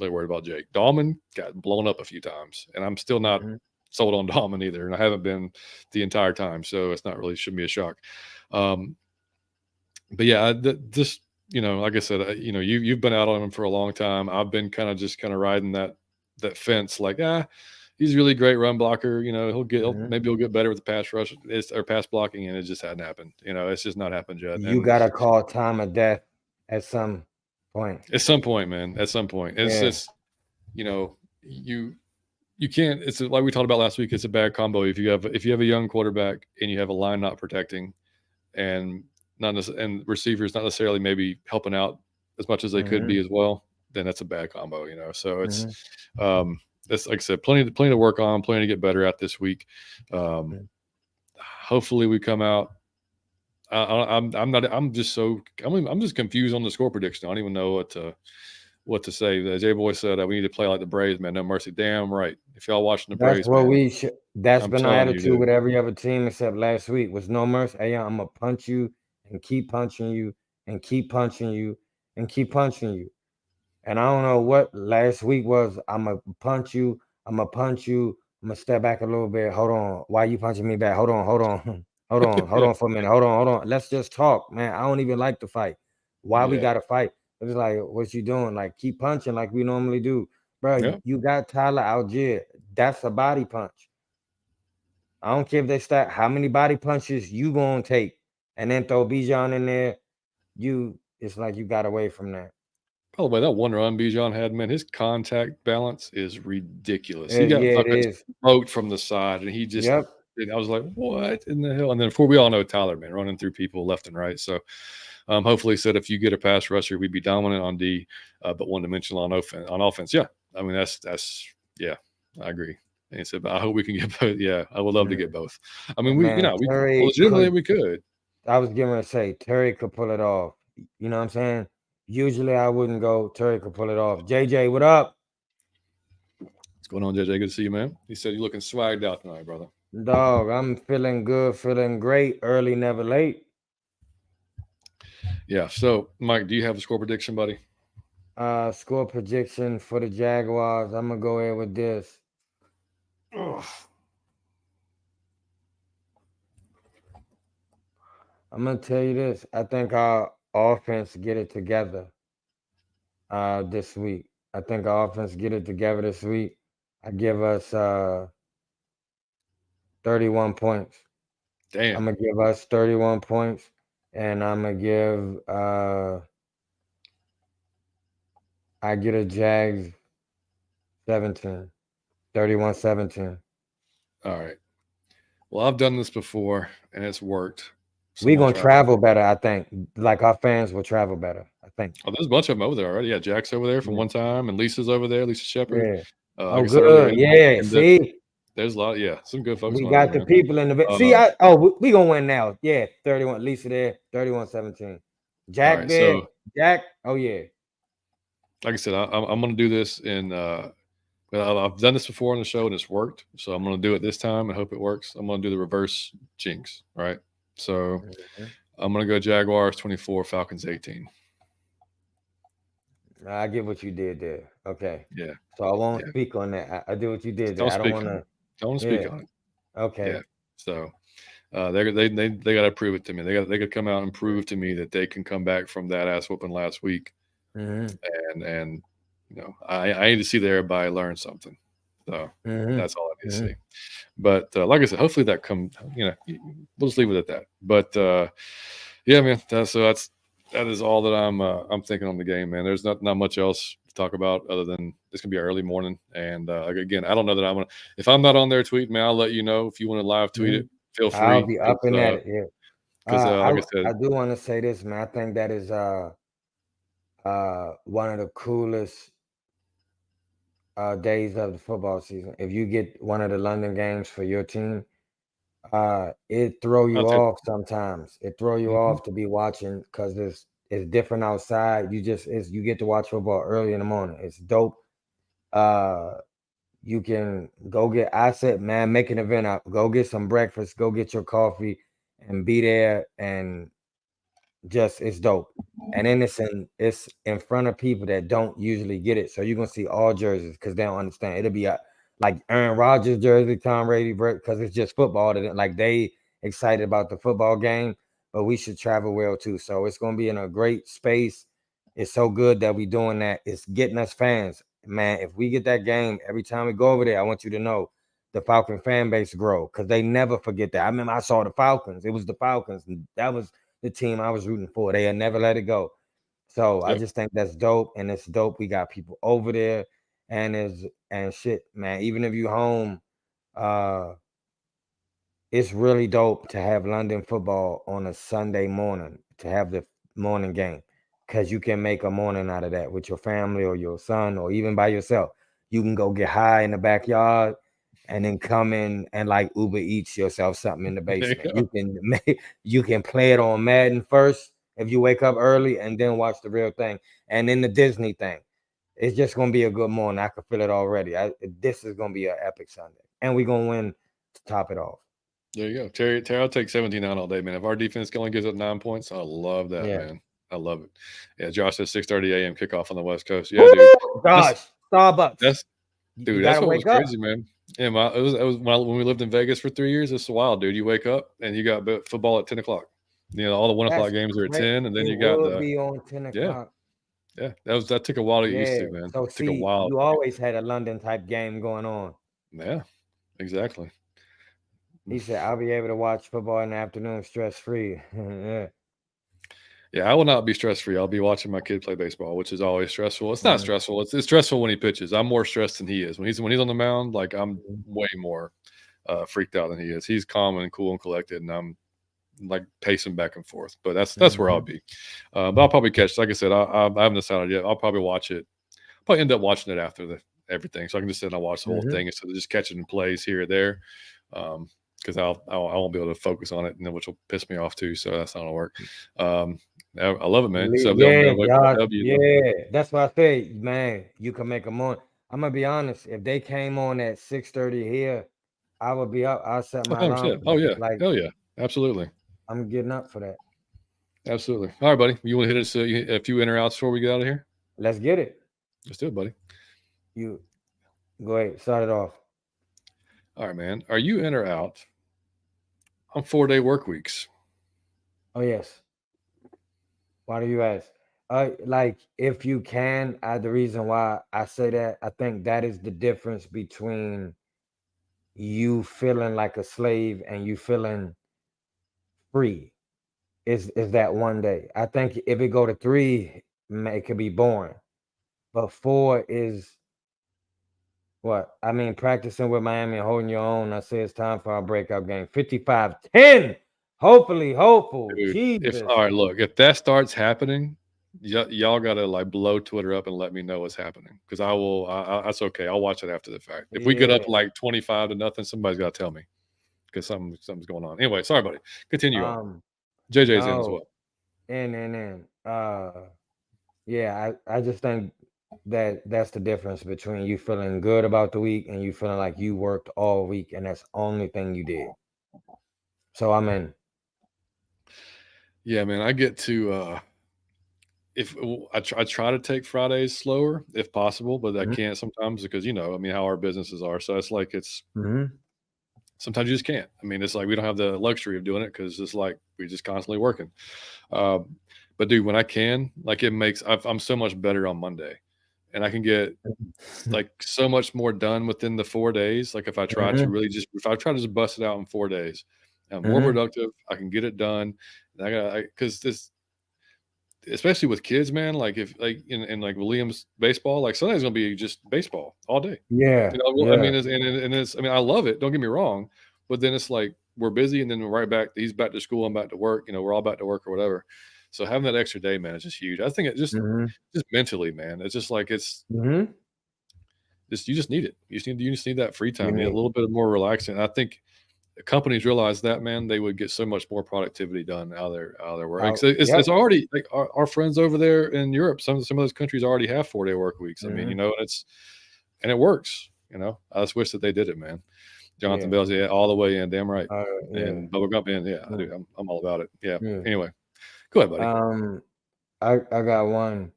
A: really worried about Jake. Dahlman got blown up a few times, and I'm still not
B: Mm-hmm.
A: sold on Dahlman either, and I haven't been the entire time. So it's not really shouldn't be a shock. Um, but yeah, just like I said, you've been out on him for a long time. I've been kind of riding that fence, like he's a really great run blocker. Maybe he'll get better with the pass rush or pass blocking, and it just hadn't happened. It's just not happened yet.
B: You
A: And
B: gotta call time of death at some point.
A: at some point, man, at some point, it's
B: Yeah.
A: just you can't. It's like we talked about last week. It's a bad combo if you have a young quarterback and you have a line not protecting and and receivers not necessarily maybe helping out as much as they could be
B: Mm-hmm.
A: as well, then that's a bad combo. So it's
B: Mm-hmm.
A: that's like I said, plenty to work on, plenty to get better at this week. Hopefully we come out. I'm not. I'm just confused on the score prediction. I don't even know what to say. The J Boy said we need to play like the Braves, man. No mercy. Damn right. If y'all watching the
B: That's
A: Braves,
B: what
A: man,
B: we should. That's
A: I'm
B: been our
A: telling you,
B: attitude
A: dude.
B: with every other team except last week. Was no mercy. Hey, I'm gonna punch you and keep punching you and keep punching you and keep punching you. And I don't know what last week was. I'm gonna punch you. I'm gonna punch you. I'm gonna step back a little bit. Hold on. Why you punching me back? Hold on. Hold on. Hold on. Hold
A: Yeah,
B: on for a minute. Hold on. Hold on. Let's just talk, man. I don't even like to fight. Why we
A: yeah,
B: gotta fight? It's like, what you doing? Like, keep punching like we normally do, bro.
A: yeah.
B: You got Tyler Algier. That's a body punch. I don't care if they start how many body punches you gonna take, and then throw Bijan in there. It's like you got away from that.
A: By the way, that one run Bijan had, man, his contact balance is ridiculous. He got
B: Yeah, it
A: fucking
B: is.
A: smoked from the side, and he just.
B: Yep.
A: And I was like, "What in the hell?" And then, before we all know Tyler, man, running through people left and right. So, hopefully, said if you get a pass rusher, we'd be dominant on D, but one dimensional on offense. On offense, yeah. I mean, that's yeah, I agree. And he said, but I hope we can get both. Yeah, I would love to get both. I mean,
B: Man,
A: we
B: Terry
A: legitimately
B: could.
A: we could.
B: I was going to say Terry could pull it off. You know what I'm saying? Usually I wouldn't go. Terry could pull it off. JJ, what up,
A: What's going on, JJ? Good to see you, man. He said you're looking swagged out tonight, brother.
B: dog? I'm feeling good, feeling great. Early, never late.
A: Yeah. So, Mike, do you have a score prediction, buddy?
B: Score prediction for the Jaguars. I'm gonna go ahead with this. Ugh. I'm gonna tell you this. I think our offense get it together this week. I think our offense get it together this week. I give us 31 points. I'm
A: Damn.
B: gonna give us 31 points, and I'm gonna give I get a Jags 17, 31-17.
A: All right. Well, I've done this before and it's worked. So
B: We're
A: I'm gonna
B: gonna
A: try.
B: travel better, I think. Like our fans will travel better, I think.
A: Oh, there's a bunch of them over there already. Yeah, Jack's over there from
B: Yeah.
A: one time, and Lisa's over there. Lisa Shepherd.
B: Yeah.
A: Like
B: Oh,
A: I said earlier,
B: good. Yeah.
A: and
B: See,
A: there's a lot. Yeah, some good folks
B: we
A: going over
B: got
A: there,
B: the
A: man.
B: people in the see. We gonna win now. Yeah, 31. Lisa there, 31-17.
A: All
B: Jack
A: right.
B: there.
A: So,
B: Jack. Oh yeah.
A: like I said, I'm going to do this in. Well, I've done this before on the show and it's worked. So I'm going to do it this time. I hope it works. I'm going to do the reverse jinx. Right. So
B: Mhm.
A: I'm going to go Jaguars 24, Falcons 18.
B: I get what you did there. Okay.
A: Yeah.
B: So I won't
A: Yeah.
B: speak on that. I did what you did there.
A: Don't
B: I don't
A: speak
B: want
A: on it.
B: to.
A: Don't speak
B: Yeah.
A: on it. Yeah.
B: Okay.
A: So they got to prove it to me. They could come out and prove to me that they can come back from that ass whooping last week.
B: Mm-hmm.
A: And I need to see that everybody learn something. So
B: Mm-hmm.
A: that's all I need to
B: Mm-hmm.
A: see. But like I said, hopefully that we'll just leave it at that. But yeah, man, that is all that I'm thinking on the game, man. There's not much else to talk about other than it's gonna be an early morning. And again, I don't know that I'm gonna. If I'm not on there tweeting, man, I'll let you know. If you want to live tweet
B: Mm-hmm.
A: it, feel
B: I'll
A: free.
B: be up in at it. Yeah.
A: Because like I said,
B: I do want to say this, man. I think that is one of the coolest days of the football season. If you get one of the London games for your team, it throw
A: I'll
B: you
A: take.
B: off sometimes. It throw you
A: Mhm.
B: off to be watching because it's different outside. You get to watch football early in the morning. It's dope. Uh, you can go get. I said, man, make an event out. Go get some breakfast. Go get your coffee, and be there. And just it's dope. And then it's in front of people that don't usually get it. So you're gonna see all jerseys because they don't understand. It'll be like Aaron Rodgers jersey, Tom Brady, because it's just football. Like they excited about the football game, but we should travel well too. So it's gonna be in a great space. It's so good that we doing that. It's getting us fans, man. If we get that game every time we go over there, I want you to know the Falcon fan base grow because they never forget that. I remember I saw the Falcons. It was the Falcons. And that was the team I was rooting for. They had never let it go. So I
A: Yep.
B: just think that's dope, and it's dope. We got people over there, and shit, man. Even if you home, uh, it's really dope to have London football on a Sunday morning to have the morning game because you can make a morning out of that with your family or your son or even by yourself. You can go get high in the backyard and then come in and like Uber Eats yourself something in the
A: There you
B: basement.
A: go.
B: You can play it on Madden first if you wake up early and then watch the real thing and then the Disney thing. It's just gonna be a good morning. I can feel it already. This is gonna be an epic Sunday, and we're gonna win to top it off.
A: There you go. Terry, I'll take 17-9 all day, man. If our defense only gives up 9 points, I love that,
B: Yeah.
A: man. I love it. Yeah, Josh says 6:30 a.m. kickoff on the West Coast. Yeah,
B: Woo!
A: dude. That's
B: Gosh, Starbucks.
A: that's
B: You
A: dude. That's
B: gotta
A: what was
B: wake up.
A: crazy, man. Yeah, it was when we lived in Vegas for 3 years. It's wild, dude. You wake up and you got football at 10 o'clock. All the 1 o'clock
B: That's
A: games are at
B: great.
A: 10, and then
B: It
A: you got
B: would
A: the
B: be on 10
A: yeah,
B: o'clock.
A: yeah. That took a while to get used
B: Yeah.
A: to, man.
B: So
A: It took a
B: see,
A: while.
B: you always had a London type game going on.
A: Yeah, exactly.
B: He said, I'll be able to watch football in the afternoon stress free. Yeah.
A: Yeah, I will not be stress free. I'll be watching my kid play baseball, which is always stressful. It's not
B: Mhm.
A: stressful. It's stressful when he pitches. I'm more stressed than he is. When he's on the mound, like I'm
B: Mhm.
A: way more freaked out than he is. He's calm and cool and collected, and I'm like pacing back and forth. But that's where I'll
B: Mhm.
A: be. But I'll probably catch. Like I said, I haven't decided yet. I'll probably watch it. Probably end up watching it after everything, so I can just sit and watch the whole
B: Mhm.
A: thing instead of just catching plays here or there. Because I won't be able to focus on it, and then which will piss me off too. So that's not gonna work. I love it, man. So
B: Yeah,
A: they'll wait for
B: Josh.
A: a W though.
B: Yeah. That's why I say, man, you can make them on. I'm gonna be honest. If they came on at 6:30 here, I would be up. I'll set my alarm
A: 100%.
B: for
A: Oh
B: that.
A: yeah,
B: Like
A: hell yeah, absolutely,
B: I'm getting up for that.
A: absolutely. All right, buddy. You want to hit us a few in or outs before we get out of here?
B: Let's get it.
A: Let's do it, buddy.
B: You go ahead, start it off.
A: All right, man. Are you in or out on 4-day work weeks?
B: Oh yes. Why do you ask? Like if you can, the reason why I say that, I think that is the difference between you feeling like a slave and you feeling free. Is that one day? I think if it go to 3, it could be boring. But 4 is what? I mean, practicing with Miami and holding your own. I say it's time for our breakout game. 55-10. Hopefully, hopeful.
A: Dude, if
B: Jesus.
A: all right, look, if that starts happening, y'all gotta like blow Twitter up and let me know what's happening because I will. That's okay. I'll watch it after the fact. If we get up
B: Yeah.
A: like 25-0, somebody's got to tell me because something's going on. Anyway, sorry, buddy. Continue on. JJ's in as
B: No.
A: well.
B: In. Yeah, I just think that's the difference between you feeling good about the week and you feeling like you worked all week and that's the only thing you did. So I'm in.
A: Yeah, man. I get to if I try to take Fridays slower if possible, but I
B: Mhm.
A: can't sometimes because I mean how our businesses are. So it's like
B: Mhm.
A: sometimes you just can't. I mean, it's like we don't have the luxury of doing it because it's like we're just constantly working. Um, but dude, when I can, like it makes I'm so much better on Monday, and I can get like so much more done within the 4 days. Like if I try to
B: Mhm.
A: really just if I try to just bust it out in 4 days, I'm more
B: Mhm.
A: productive. I can get it done. And I got because this especially with kids, man. Like if like in like Williams baseball, like Sunday's gonna be just baseball all day.
B: Yeah.
A: Well, I
B: Yeah.
A: mean, it's I mean, I love it. Don't get me wrong, but then it's like we're busy, and then we're right back. He's back to school. I'm back to work. We're all back to work or whatever. So having that extra day, man, is just huge. I think it
B: Mhm.
A: just mentally, man. It's just like
B: Mhm.
A: you just need it. You just need that free
B: You
A: time. You need a
B: need.
A: little bit more relaxing. I think companies realize that, man, they would get so much more productivity done out of their work. Like, so it's
B: Yep.
A: already like our friends over there in Europe. Some of those countries already have 4-day work weeks. I mean,
B: Mhm.
A: and it works. I just wish that they did it, man. Jonathan
B: Yeah.
A: Bell's, yeah, all the way in, damn right.
B: Yeah.
A: And Bubba Gump in, yeah, I
B: Yeah.
A: do. I'm all about it. Yeah.
B: Yeah.
A: Anyway, go ahead, buddy.
B: Um, I got one.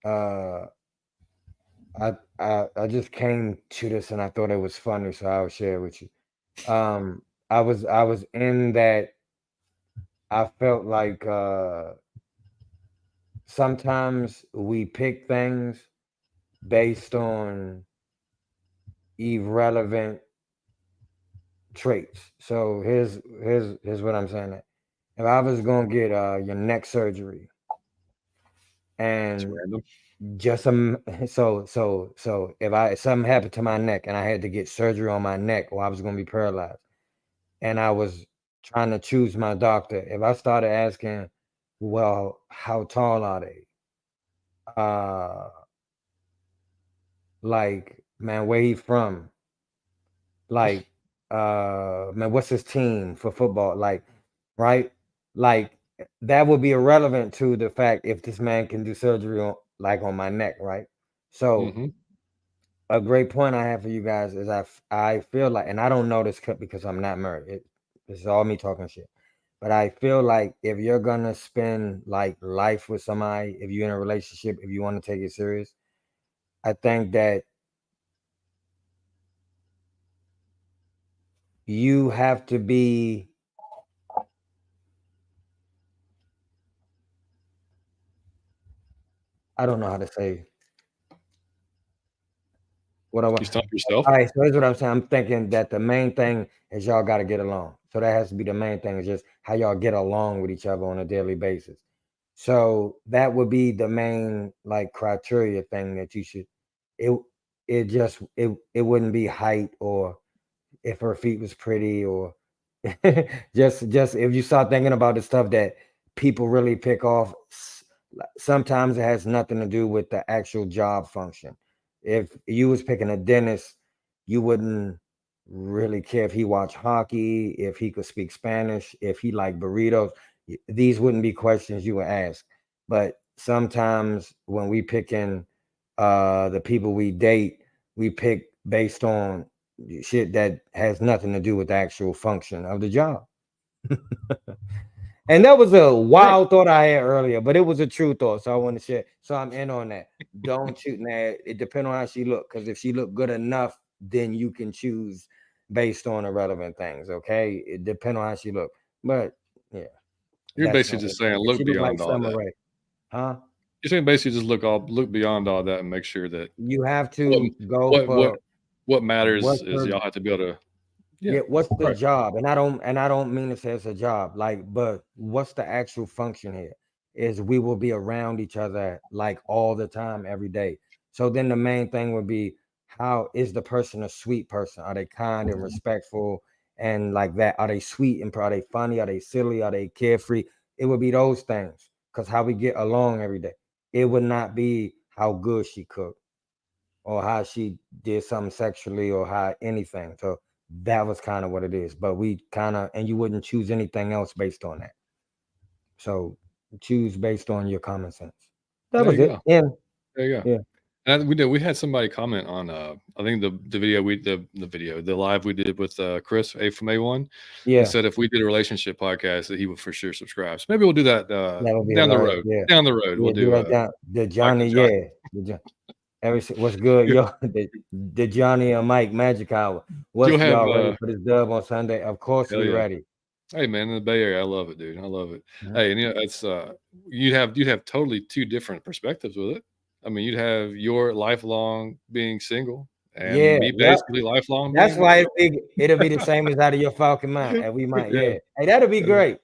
B: Uh, I just came to this and I thought it was funny, so I'll share it with you. I was in that. I felt like sometimes we pick things based on irrelevant traits. So here's what I'm saying. If I was gonna get your neck surgery
A: It's
B: and
A: random.
B: just so if something happened to my neck and I had to get surgery on my neck or I was gonna be paralyzed and I was trying to choose my doctor, if I started asking, well, how tall are they? Uh like, man, where he from? Like, man, what's his team for football? Like, right? Like, that would be irrelevant to the fact if this man can do surgery on my neck, right? So
A: Hmm.
B: a great point I have for you guys is I feel like, and I don't know this because I'm not married. This is all me talking shit. But I feel like if you're gonna spend like life with somebody, if you're in a relationship, if you want to take it serious, I think that you have to be. I don't know how to say what I want.
A: You stump
B: All
A: yourself.
B: right, so here's what I'm saying. I'm thinking that the main thing is y'all got to get along. So that has to be the main thing, is just how y'all get along with each other on a daily basis. So that would be the main like criteria thing that you should. It it wouldn't be height or if her feet was pretty or just if you start thinking about the stuff that people really pick off. Sometimes it has nothing to do with the actual job function. If you was picking a dentist, you wouldn't really care if he watched hockey, if he could speak Spanish, if he liked burritos. These wouldn't be questions you would ask. But sometimes when we pick in the people we date, we pick based on shit that has nothing to do with the actual function of the job. And that was a
A: Right.
B: wild thought I had earlier, but it was a true thought. So I want to share. So I'm in on that. Don't shoot that. It depends on how she look. Because if she look good enough, then you can choose based on irrelevant things. Okay. It depends on how she look. But yeah,
A: You're
B: that's my
A: basically just
B: whole
A: saying
B: thing. If
A: look
B: she look like
A: beyond all
B: Summer
A: that.
B: Rae. Huh?
A: You're saying basically just look beyond all that and make sure that
B: You have
A: what
B: to go
A: what what
B: for
A: what matters
B: what's
A: is
B: the
A: y'all have to be able to yeah,
B: what's the
A: right.
B: job? And I don't mean to say it's a job, like, but what's the actual function here? Is we will be around each other like all the time, every day. So then the main thing would be, how is the person a sweet person? Are they kind and respectful and like that? Are they sweet and are they funny? Are they silly? Are they carefree? It would be those things. Because how we get along every day. It would not be how good she cooked or how she did something sexually or how anything. So that was kind of what it is. But we kind of, and you wouldn't choose anything else based on that. So choose based on your common sense. That
A: There
B: was
A: you
B: it.
A: go.
B: Yeah.
A: There you go.
B: Yeah.
A: And we had somebody comment on I think the video the live we did with Chris A from A1 and
B: Yeah.
A: said if we did a relationship podcast that he would for sure subscribe. So maybe we'll do that
B: That would be
A: down the
B: hilarious.
A: road.
B: Yeah.
A: Down the road we'll
B: Yeah. Do
A: do
B: that down. The
A: Mike
B: Johnny.
A: and Josh.
B: Yeah. What's good? Yo, the Johnny and Mike Magic Hour.
A: You'll
B: What's
A: have
B: y'all ready for this dub on Sunday? Of course
A: hell
B: we
A: yeah.
B: ready.
A: Hey man, in the Bay Area, I love it, dude. I love it.
B: Mhm.
A: Hey, and it's you'd have totally two different perspectives with it. I mean, you'd have your lifelong being single and
B: Yeah.
A: me
B: Yep.
A: basically lifelong
B: That's
A: being
B: why
A: married.
B: it'll be the same as out of your Falcon mind. And we might,
A: Yeah.
B: yeah. Hey, that'll be great.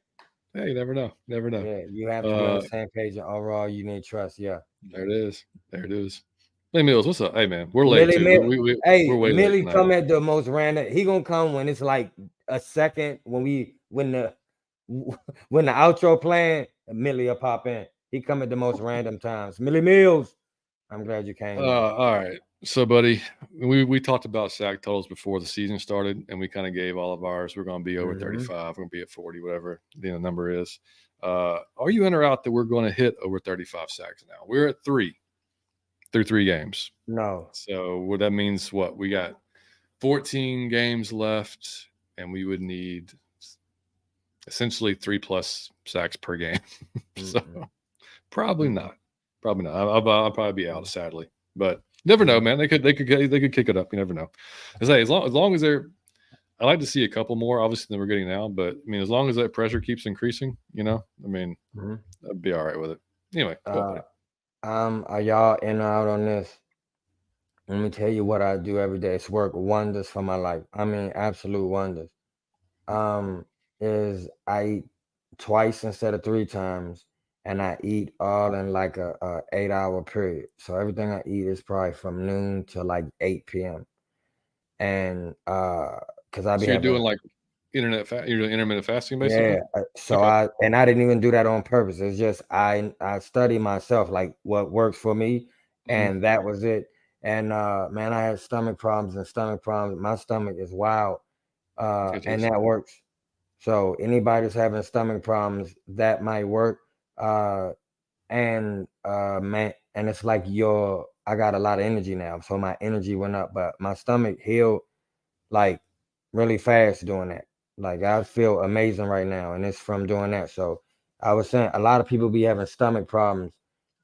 A: Hey, you never know. Never know.
B: Yeah, you have to be on the
A: Uh,
B: same page and overall you need trust. Yeah.
A: there it is. There it is. Hey Mills, what's up? Hey man, we're late
B: Millie
A: too.
B: Mill,
A: We're
B: hey,
A: way late
B: Millie
A: tonight.
B: come at the most random. He gonna come when it's like a second when the when the outro playing, Millie will pop in. He come at the most random times. Millie Mills, I'm glad you came, man.
A: All right. So, buddy, we talked about sack totals before the season started, and we kind of gave all of ours. We're going to be over
B: Mm-hmm.
A: 35. We're going to be at 40, whatever the number is. Are you in or out that we're going to hit over 35 sacks now? We're at 3 through 3 games.
B: No.
A: So, what that means, what we got 14 games left, and we would need essentially 3+ sacks per game. So, probably not. Probably not. I'll probably be out, sadly, but. Never know, man. They could kick it up. You never know. I say as long as they're, I like to see a couple more, obviously, than we're getting now. But I mean, as long as that pressure keeps increasing, I mean, I'd be all right with it. Anyway, go ahead, buddy.
B: Are y'all in or out on this? Let me tell you what I do every day. It's work wonders for my life. I mean, absolute wonders. Is I eat twice instead of 3 times, and I eat all in like a 8-hour period. So everything I eat is probably from noon to like 8 p.m. And because I be
A: So you're doing
B: having
A: like you're doing intermittent fasting, basically.
B: yeah. So
A: Okay.
B: I didn't even do that on purpose. It's just I study myself like what works for me, and that was it. And man, I had stomach problems. My stomach is wild, and that works. So anybody that's having stomach problems, that might work. Man, and it's like I got a lot of energy now, so my energy went up, but my stomach healed like really fast doing that. Like I feel amazing right now, and it's from doing that. So I was saying a lot of people be having stomach problems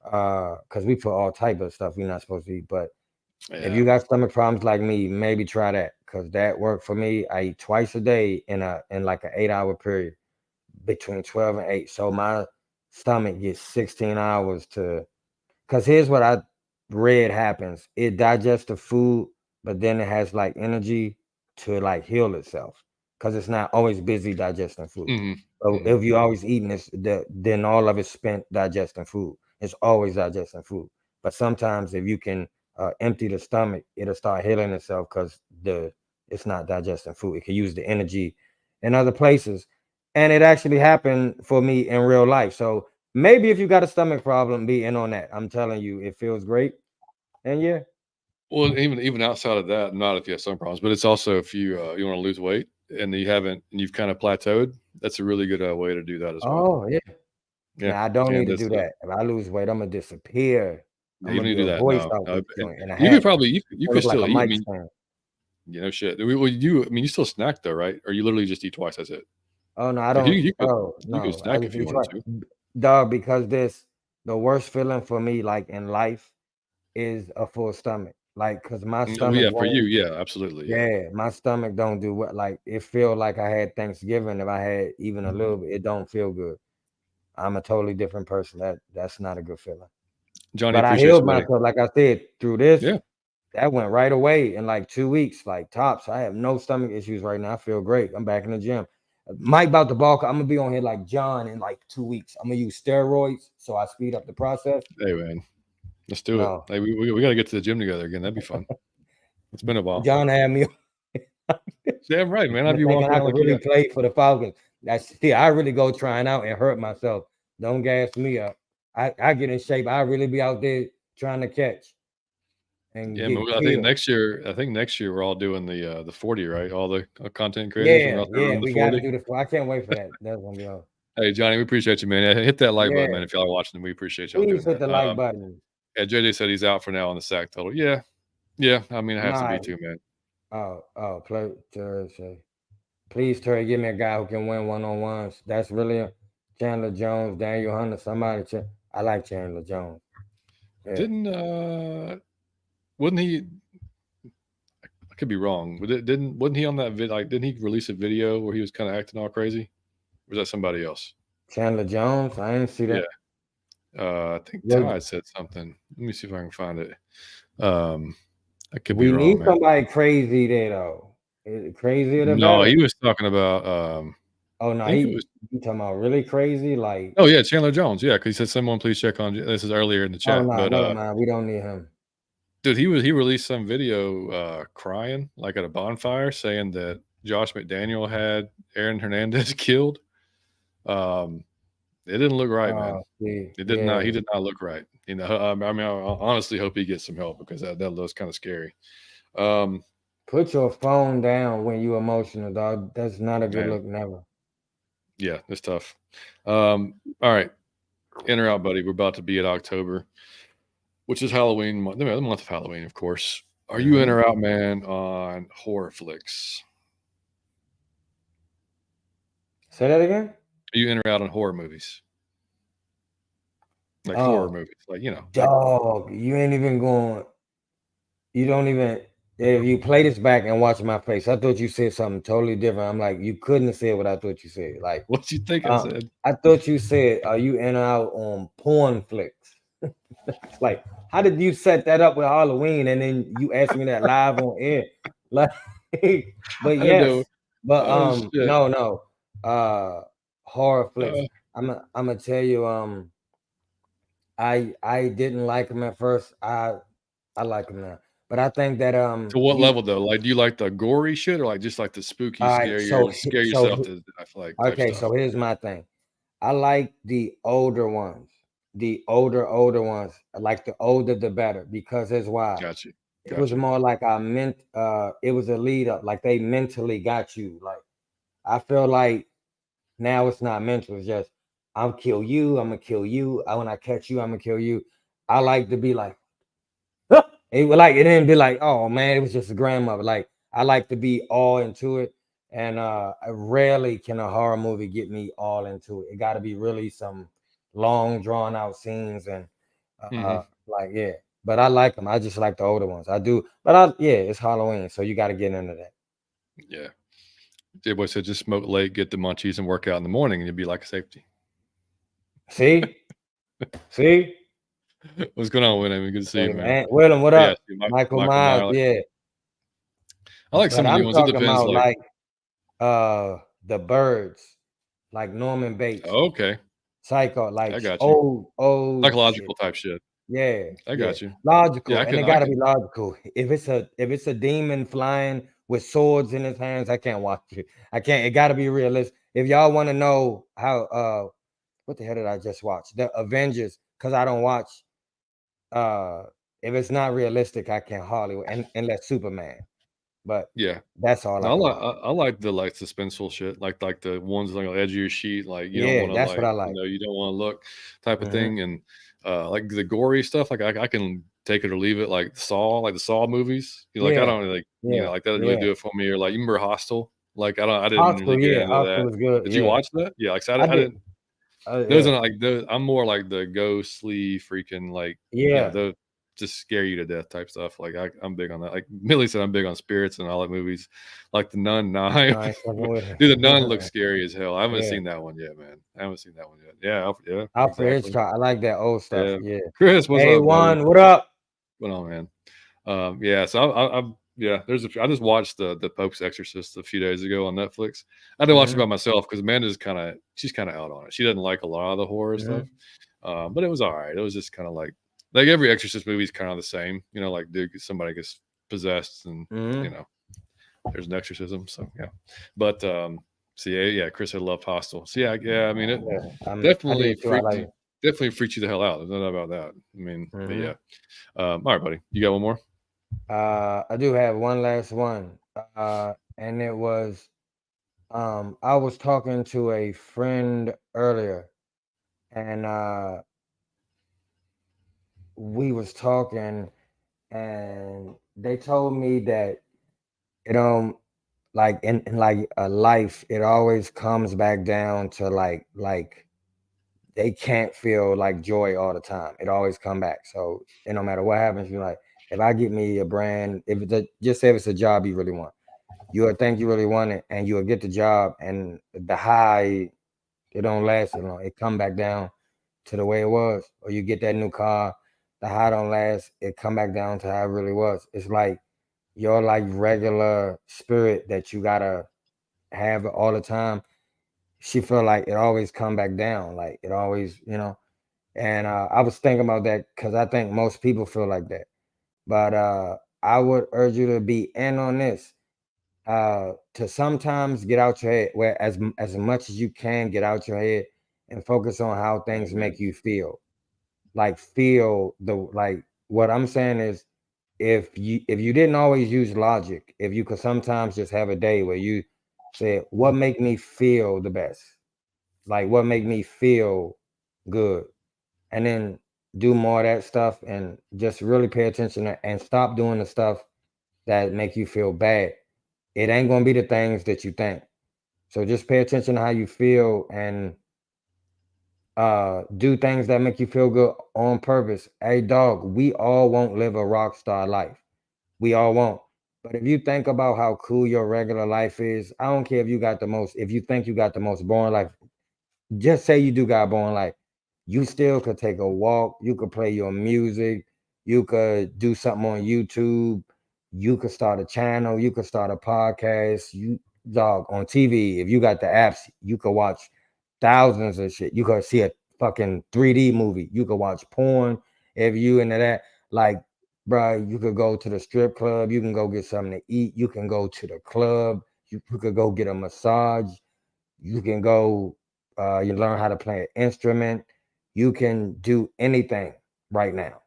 B: because we put all type of stuff we're not supposed to eat. But if you got stomach problems like me, maybe try that because that worked for me. I eat twice a day in like an 8-hour period between 12 and 8. So my stomach gets 16 hours to, because here's what I read happens. It digests the food, but then it has like energy to like heal itself because it's not always busy digesting food. So if you're always eating this, then all of it's spent digesting food. It's always digesting food. But sometimes if you can empty the stomach, it'll start healing itself because it's not digesting food. It can use the energy in other places. And it actually happened for me in real life. So maybe if you got a stomach problem, be in on that. I'm telling you, it feels great. And yeah.
A: Well, even outside of that, not if you have some problems, but it's also if you you want to lose weight and you've kind of plateaued. That's a really good way to do that as well.
B: Oh yeah.
A: Yeah,
B: Now I don't need
A: and
B: to
A: that's
B: do that. If I lose weight, I'm gonna disappear. I'm
A: even
B: gonna
A: you
B: be
A: do
B: a
A: that.
B: voice
A: No,
B: out
A: no,
B: this joint in a
A: you could
B: hat.
A: probably you
B: I
A: could
B: look like
A: still
B: a
A: eat. I
B: mic
A: mean,
B: stand.
A: shit. Well, you still snack though, right? Or you literally just eat twice. That's it.
B: Oh no, I
A: Like
B: don't. Oh
A: you could
B: no, I
A: snack
B: just
A: if you
B: eat
A: wanted
B: twice.
A: to.
B: Dog, because the worst feeling for me, like in life, is a full stomach. Like, cause my
A: Well,
B: stomach
A: yeah, for you,
B: won't.
A: yeah, absolutely, yeah.
B: Yeah, my stomach don't do what. Like it feel like I had Thanksgiving. If I had even a little bit, it don't feel good. I'm a totally different person. That's not a good feeling.
A: Johnny,
B: But I
A: appreciate
B: healed
A: you, buddy.
B: myself, like I said, through this.
A: Yeah.
B: That went right away in like 2 weeks, like tops. I have no stomach issues right now. I feel great. I'm back in the gym. Mike about to bulk. I'm gonna be on here like John in like 2 weeks. I'm gonna use steroids so I speed up the process.
A: Hey, man. Let's do
B: No.
A: it. Hey, we got to get to the gym together again. That'd be fun. It's been a while.
B: John had me
A: Damn right, man. I'd be
B: thinking
A: walking
B: I
A: around
B: could
A: like you
B: really
A: got.
B: play for the Falcons. I really go trying out and hurt myself. Don't gas me up. I get in shape. I really be out there trying to catch. And
A: Yeah,
B: get
A: man, I think next year we're all doing the 40, right? All the content creators. We're out there running the
B: we got to
A: 40.
B: do the. I can't wait for that. That's gonna be awesome.
A: Hey, Johnny, we appreciate you, man. Yeah, hit that like button,
B: Yeah,
A: man. If y'all are watching, we appreciate y'all
B: please
A: doing
B: hit
A: that.
B: the like button.
A: Yeah, JJ said he's out for now on the sack total. Yeah. I mean, I have to be too, man.
B: Play Terry. Please, Terry, give me a guy who can win one-on-ones. That's really Chandler Jones, Daniel Hunter, somebody. I like Chandler Jones.
A: Yeah. Wasn't he? I could be wrong. Wasn't he on that vid? Like, didn't he release a video where he was kind of acting all crazy? Or was that somebody else?
B: Chandler Jones, I didn't see that.
A: I think Ty said something. Let me see if I can find it. I could be wrong.
B: We need
A: man.
B: somebody crazy there, though. Crazier than
A: No,
B: better.
A: he was talking about.
B: Oh no, he talking about really crazy, like.
A: Oh yeah, Chandler Jones. Yeah, because he said someone please check on. This is earlier in the chat.
B: Oh no, never mind. We don't need him.
A: Dude, he released some video crying like at a bonfire, saying that Josh McDaniel had Aaron Hernandez killed. It didn't look right, man. It did not. He did not look right. You know, I mean, I honestly hope he gets some help because that looks kind of scary.
B: Put your phone down when you emotional, dog. That's not a good look, never.
A: Yeah, it's tough. All right, in or out, buddy. We're about to be at October, which is Halloween month. The month of Halloween, of course. Are you in or out, man, on horror flicks?
B: Say that again.
A: Are you in or out on horror movies? Like horror movies, like
B: dog. You ain't even going. You don't even. If you play this back and watch my face, I thought you said something totally different. I'm like, you couldn't have said what I thought you said. Like,
A: what you think I said?
B: I thought you said, "Are you in or out on porn flicks?" Like, how did you set that up with Halloween and then you asked me that live on air? Like, but yes, but no, horror flicks. I'm gonna tell you, I didn't like them at first. I like them now. But I think that
A: to what level though? Like, do you like the gory shit or like just like the spooky scare yourself to death? Like,
B: okay, so here's my thing. I like the older ones, the older ones. Like the older the better, because here's why.
A: Gotcha.
B: It was more like it was a lead up, like they mentally got you. Like I feel like now it's not mental, it's just I'm gonna kill you. When I catch you, I'm gonna kill you. I like to be like. It didn't be like, oh man, it was just a grandmother. Like I like to be all into it, and rarely can a horror movie get me all into it. It got to be really some long drawn out scenes and But I like them. I just like the older ones. I do, but it's Halloween, so you got to get into that.
A: Yeah, J-Boy said just smoke late, get the munchies, and work out in the morning, and you'll be like a safety.
B: See.
A: What's going on, William? Good to see you, man.
B: Willem, what up? Michael Myers, yeah.
A: I like some of the new ones. It depends.
B: Like the Birds, like Norman Bates.
A: Oh, okay.
B: Psycho, like
A: I got you.
B: old
A: psychological type shit.
B: Yeah,
A: I got you.
B: Logical, and it got to be logical. If it's a demon flying with swords in his hands, I can't watch it. I can't. It got to be realistic. If y'all want to know how, what the hell did I just watch? The Avengers, because I don't watch. If it's not realistic, I can't hardly unless Superman. But
A: yeah,
B: that's all.
A: I like the suspenseful shit, like the ones on the edge of your sheet, like you don't want to
B: that's what I like.
A: You don't want to look type of thing, and like the gory stuff, like I can take it or leave it, like the Saw movies. I don't like like that didn't really do it for me. Or like you remember Hostel? Like I didn't really get into that.
B: Was good.
A: Did you watch that? Yeah, like I didn't. Those are like those. I'm more like the ghostly freaking like just scare you to death type stuff. Like I'm big on that. Like Millie said, I'm big on spirits and all the movies, like The Nun. Nah,
B: I ain't fucking with
A: dude, The Nun
B: it.
A: looks scary as hell. I haven't
B: Yeah.
A: seen that one yet, man. I haven't seen that one yet. Yeah, yeah,
B: Alfred
A: exactly.
B: Hitchcock. I like that old stuff.
A: Yeah,
B: Yeah.
A: Chris, what's up, buddy?
B: A1, what up?
A: What's on, man? Yeah, so I'm yeah. I just watched the Pope's Exorcist a few days ago on Netflix. I didn't watch it by myself because Amanda's she's kind of out on it. She doesn't like a lot of the horror stuff, but it was all right. It was just kind of like every Exorcist movie is kind of the same, you know. Like, dude, somebody gets possessed, and you know, there's an exorcism. So yeah, but so yeah, Chris had loved Hostel. So yeah. I mean, it definitely freaked you the hell out. There's no doubt about that. I mean, but yeah. All right, buddy, you got one more?
B: I do have one last one. And it was I was talking to a friend earlier, and we was talking, and they told me that like in like a life, it always comes back down to like they can't feel like joy all the time. It always come back. So no matter what happens, you're like, if I get me a brand, just say if it's a job you really want, you'll think you really want it, and you'll get the job, and the high, it don't last long. It come back down to the way it was. Or you get that new car, the high don't last. It come back down to how it really was. It's like your like regular spirit that you gotta have all the time. She feel like it always come back down. Like it always, And I was thinking about that because I think most people feel like that. But I would urge you to be in on this. To sometimes get out your head, where as much as you can get out your head and focus on how things make you feel. Like what I'm saying is, if you didn't always use logic, if you could sometimes just have a day where you say, what make me feel the best? Like what make me feel good? And then do more of that stuff, and just really pay attention and stop doing the stuff that make you feel bad. It ain't gonna be the things that you think. So just pay attention to how you feel, and do things that make you feel good on purpose. Hey dog, we all won't live a rock star life. We all won't. But if you think about how cool your regular life is, I don't care if you think you got the most boring life, just say you do got a boring life. You still could take a walk, you could play your music, you could do something on YouTube, you could start a channel, you could start a podcast, on TV. If you got the apps, you could watch thousands of shit. You could see a fucking 3D movie. You could watch porn if you into that. Like, bro, you could go to the strip club. You can go get something to eat. You can go to the club. You could go get a massage. You can go. You learn how to play an instrument. You can do anything right now.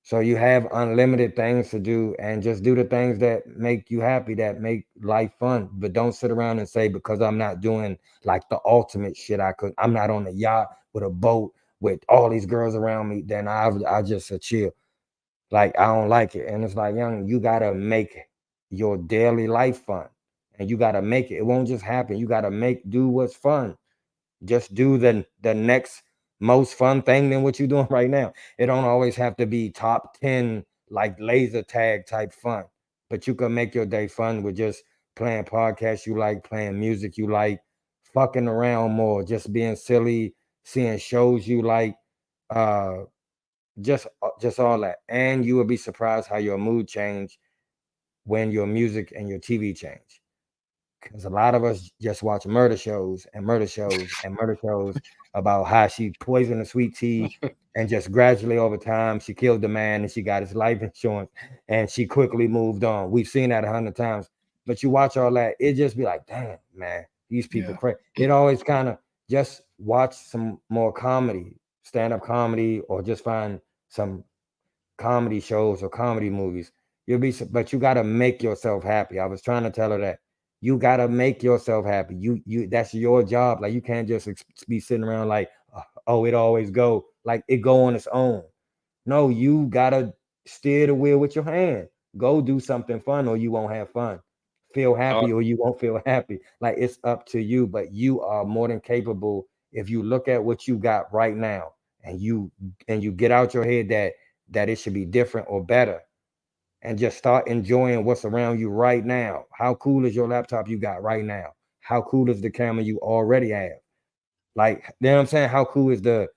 B: So you have unlimited things to do, and just do the things that make you happy, that make life fun. But don't sit around and say, because I'm not doing like the ultimate shit, I'm not on a yacht with a boat with all these girls around me, then I just chill. Like I don't like it. And it's like, young, you gotta make your daily life fun. And you gotta make it. It won't just happen. You gotta do what's fun. Just do the next most fun thing than what you're doing right now. It don't always have to be top 10 like laser tag type fun, but you can make your day fun with just playing podcasts you like, playing music you like, fucking around more, just being silly, seeing shows you like, uh just all that. And you will be surprised how your mood change when your music and your TV change. Because a lot of us just watch murder shows and murder shows and murder shows about how she poisoned the sweet tea, and just gradually over time she killed the man and she got his life insurance and she quickly moved on. We've seen that 100 times. But you watch all that, it just be like, damn, man, these people crazy. It always kind of just watch some more comedy, stand-up comedy, or just find some comedy shows or comedy movies. But you got to make yourself happy. I was trying to tell her that you got to make yourself happy. That's your job. Like you can't just be sitting around like, oh, it always go like it go on its own. No, you got to steer the wheel with your hand. Go do something fun, or you won't have fun. Feel happy, or you won't feel happy. Like it's up to you, but you are more than capable if you look at what you got right now, and you get out your head that that it should be different or better, and just start enjoying what's around you right now. How cool is your laptop you got right now? How cool is the camera you already have? Like, you know what I'm saying? How cool is the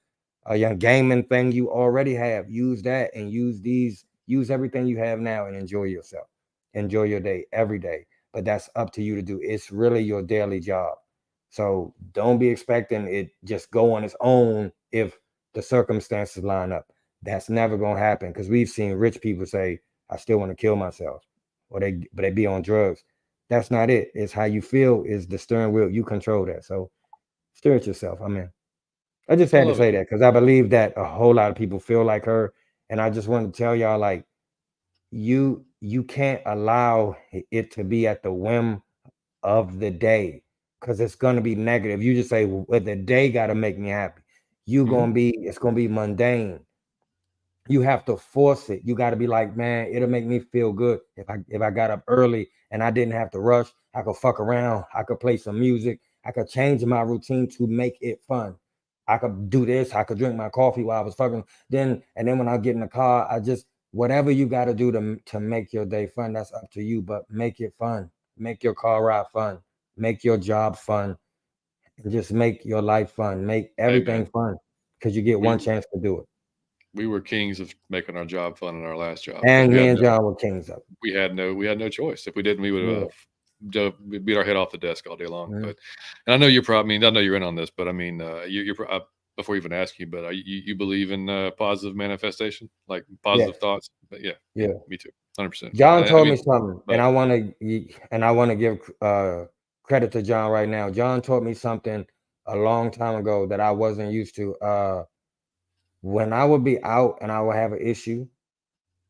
B: young gaming thing you already have? Use that and use everything you have now and enjoy yourself. Enjoy your day every day. But that's up to you to do. It's really your daily job. So don't be expecting it just go on its own if the circumstances line up. That's never gonna happen, because we've seen rich people say, I still want to kill myself, or they be on drugs. That's not it. It's how you feel is the steering wheel. You control that. So steer it yourself. I mean, I just
A: I
B: had to
A: love it.
B: say that because I believe that a whole lot of people feel like her. And I just want to tell y'all, like, you can't allow it to be at the whim of the day, because it's gonna be negative. You just say, well, the day gotta make me happy. It's gonna be mundane. You have to force it. You got to be like, man, it'll make me feel good if I got up early and I didn't have to rush. I could fuck around. I could play some music. I could change my routine to make it fun. I could do this. I could drink my coffee while I was fucking. And then when I get in the car, I just whatever you got to do to make your day fun. That's up to you. But make it fun. Make your car ride fun. Make your job fun. And just make your life fun. Make
A: Hey
B: everything
A: man,
B: fun, because you get
A: we
B: one chance to do it.
A: we were kings of making our job fun in our last job because
B: And me and John were kings of it.
A: we had no choice. If we didn't, we would
B: Yeah.
A: have beat our head off the desk all day long.
B: Mhm.
A: But and I know you're probably. I mean, I know you're in on this, but I mean, before even asking you, but you believe in positive manifestation, like positive
B: Yes.
A: thoughts. But yeah,
B: Yeah.
A: me too, 100%.
B: John
A: I
B: told me
A: mean,
B: something, and
A: but
B: I want to give credit to John right now. John taught me something a long time ago that I wasn't used to. When I would be out and I would have an issue,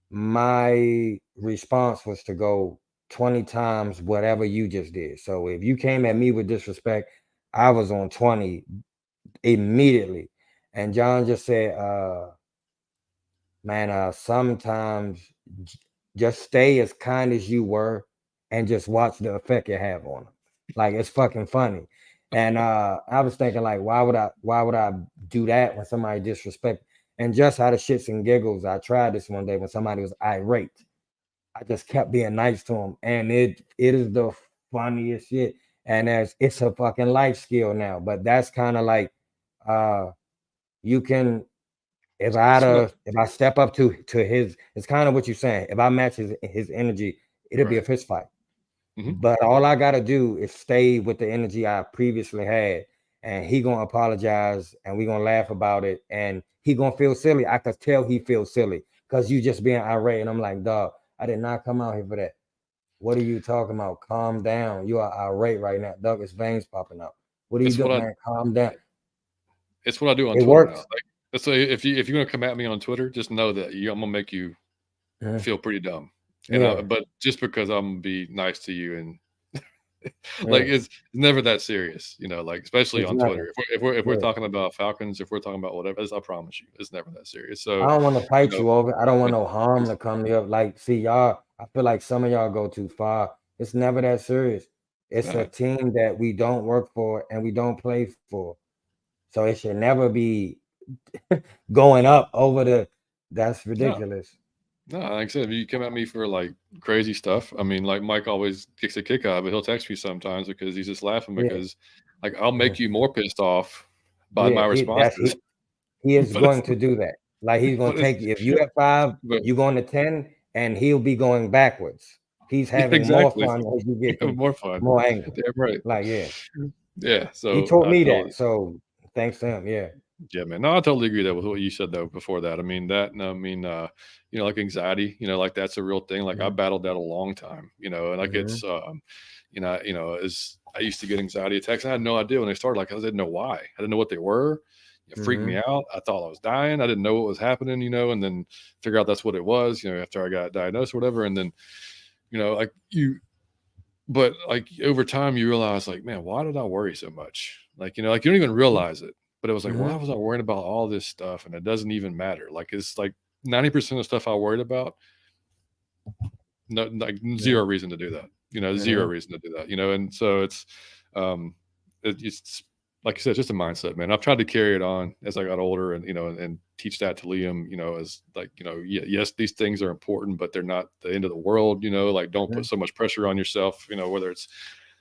B: my response was to go 20 times whatever you just did. So if you came at me with disrespect, I was on 20 immediately. And John just said, man, sometimes just stay as kind as you were and just watch the effect it have on them. Like, it's fucking funny. And I was thinking, like, why would I do that when somebody disrespect? And just out of shits and giggles, I tried this one day when somebody was irate. I just kept being nice to them, and it is the funniest shit. And it's a fucking life skill now. But that's kind of like uh you can
A: it's what
B: if I step up to his, it's kind of what you're saying. If I match his energy, it'll be a
A: right.
B: fist fight.
A: Hmm.
B: But all I gotta do is stay with the energy I previously had, and he gonna apologize, and we gonna laugh about it, and he gonna feel silly. I could tell he feels silly because you just being irate, and I'm like, dog, I did not come out here for that. What are you talking about? Calm down. You are irate right now, dog. His veins popping out. What are you
A: It's what
B: doing,
A: I
B: man? Calm down.
A: it's what I do on
B: It
A: Twitter now.
B: works.
A: Like, so if you're gonna come at me on Twitter, just know that I'm gonna make you
B: Mhm.
A: feel pretty dumb.
B: Yeah,
A: But just because I'm gonna be nice to you and like
B: yeah.
A: it's never that serious, like especially
B: It's
A: on
B: nothing.
A: Twitter. If we're
B: Yeah.
A: talking about Falcons, if we're talking about whatever, I promise you, it's never that serious.
B: I
A: So,
B: don't want to
A: you
B: fight
A: know,
B: you over. I don't want
A: but
B: no harm
A: it's
B: to come to you. Like, see, y'all, I feel like some of y'all go too far. It's never that serious. It's a
A: nah,
B: team that we don't work for and we don't play for. So it should never be going up over that's
A: no,
B: ridiculous.
A: no. Like I said, if you come at me for like crazy stuff, I mean, like Mike always kicks a kick out, but he'll text me sometimes because he's just laughing
B: Yeah.
A: because like I'll
B: Yeah.
A: make you more pissed off by
B: Yeah.
A: my
B: That's
A: responses.
B: he is
A: But it's
B: going to do that. Like, he's gonna
A: but it's
B: take you. If you at 5,
A: but
B: you going to 10, and he'll be going backwards. He's
A: yeah,
B: having more
A: exactly.
B: fun as you
A: You
B: get
A: have more fun.
B: more angry.
A: Damn right.
B: Like, yeah.
A: Yeah.
B: He
A: So
B: told
A: I
B: me
A: totally
B: that. So thanks to him. Yeah.
A: Yeah, man. No, I totally agree that with what you said though before that. I mean that and I mean like anxiety, like that's a real thing. Like I
B: Mhm.
A: battled that a long time, and like
B: Mhm.
A: it's as I used to get anxiety attacks. And I had no idea when they started, like I didn't know why. I didn't know what they were. It freaked me
B: Mhm.
A: out. I thought I was dying. I didn't know what was happening, and then figure out that's what it was, after I got diagnosed or whatever. And then, like but like over time you realize like, man, why did I worry so much? Like, like you don't even realize it. But it was like, why
B: Mhm.
A: was I worrying about all this stuff? And it doesn't even matter. Like it's like 90% of stuff I worried about, no, like
B: Mhm.
A: zero reason to do that. Zero
B: Mhm.
A: reason to do that. And so it's like you said, it's just a mindset, man. I've tried to carry it on as I got older, and and teach that to Liam. As like, yes, these things are important, but they're not the end of the world. Like, don't put so much pressure on yourself. Whether it's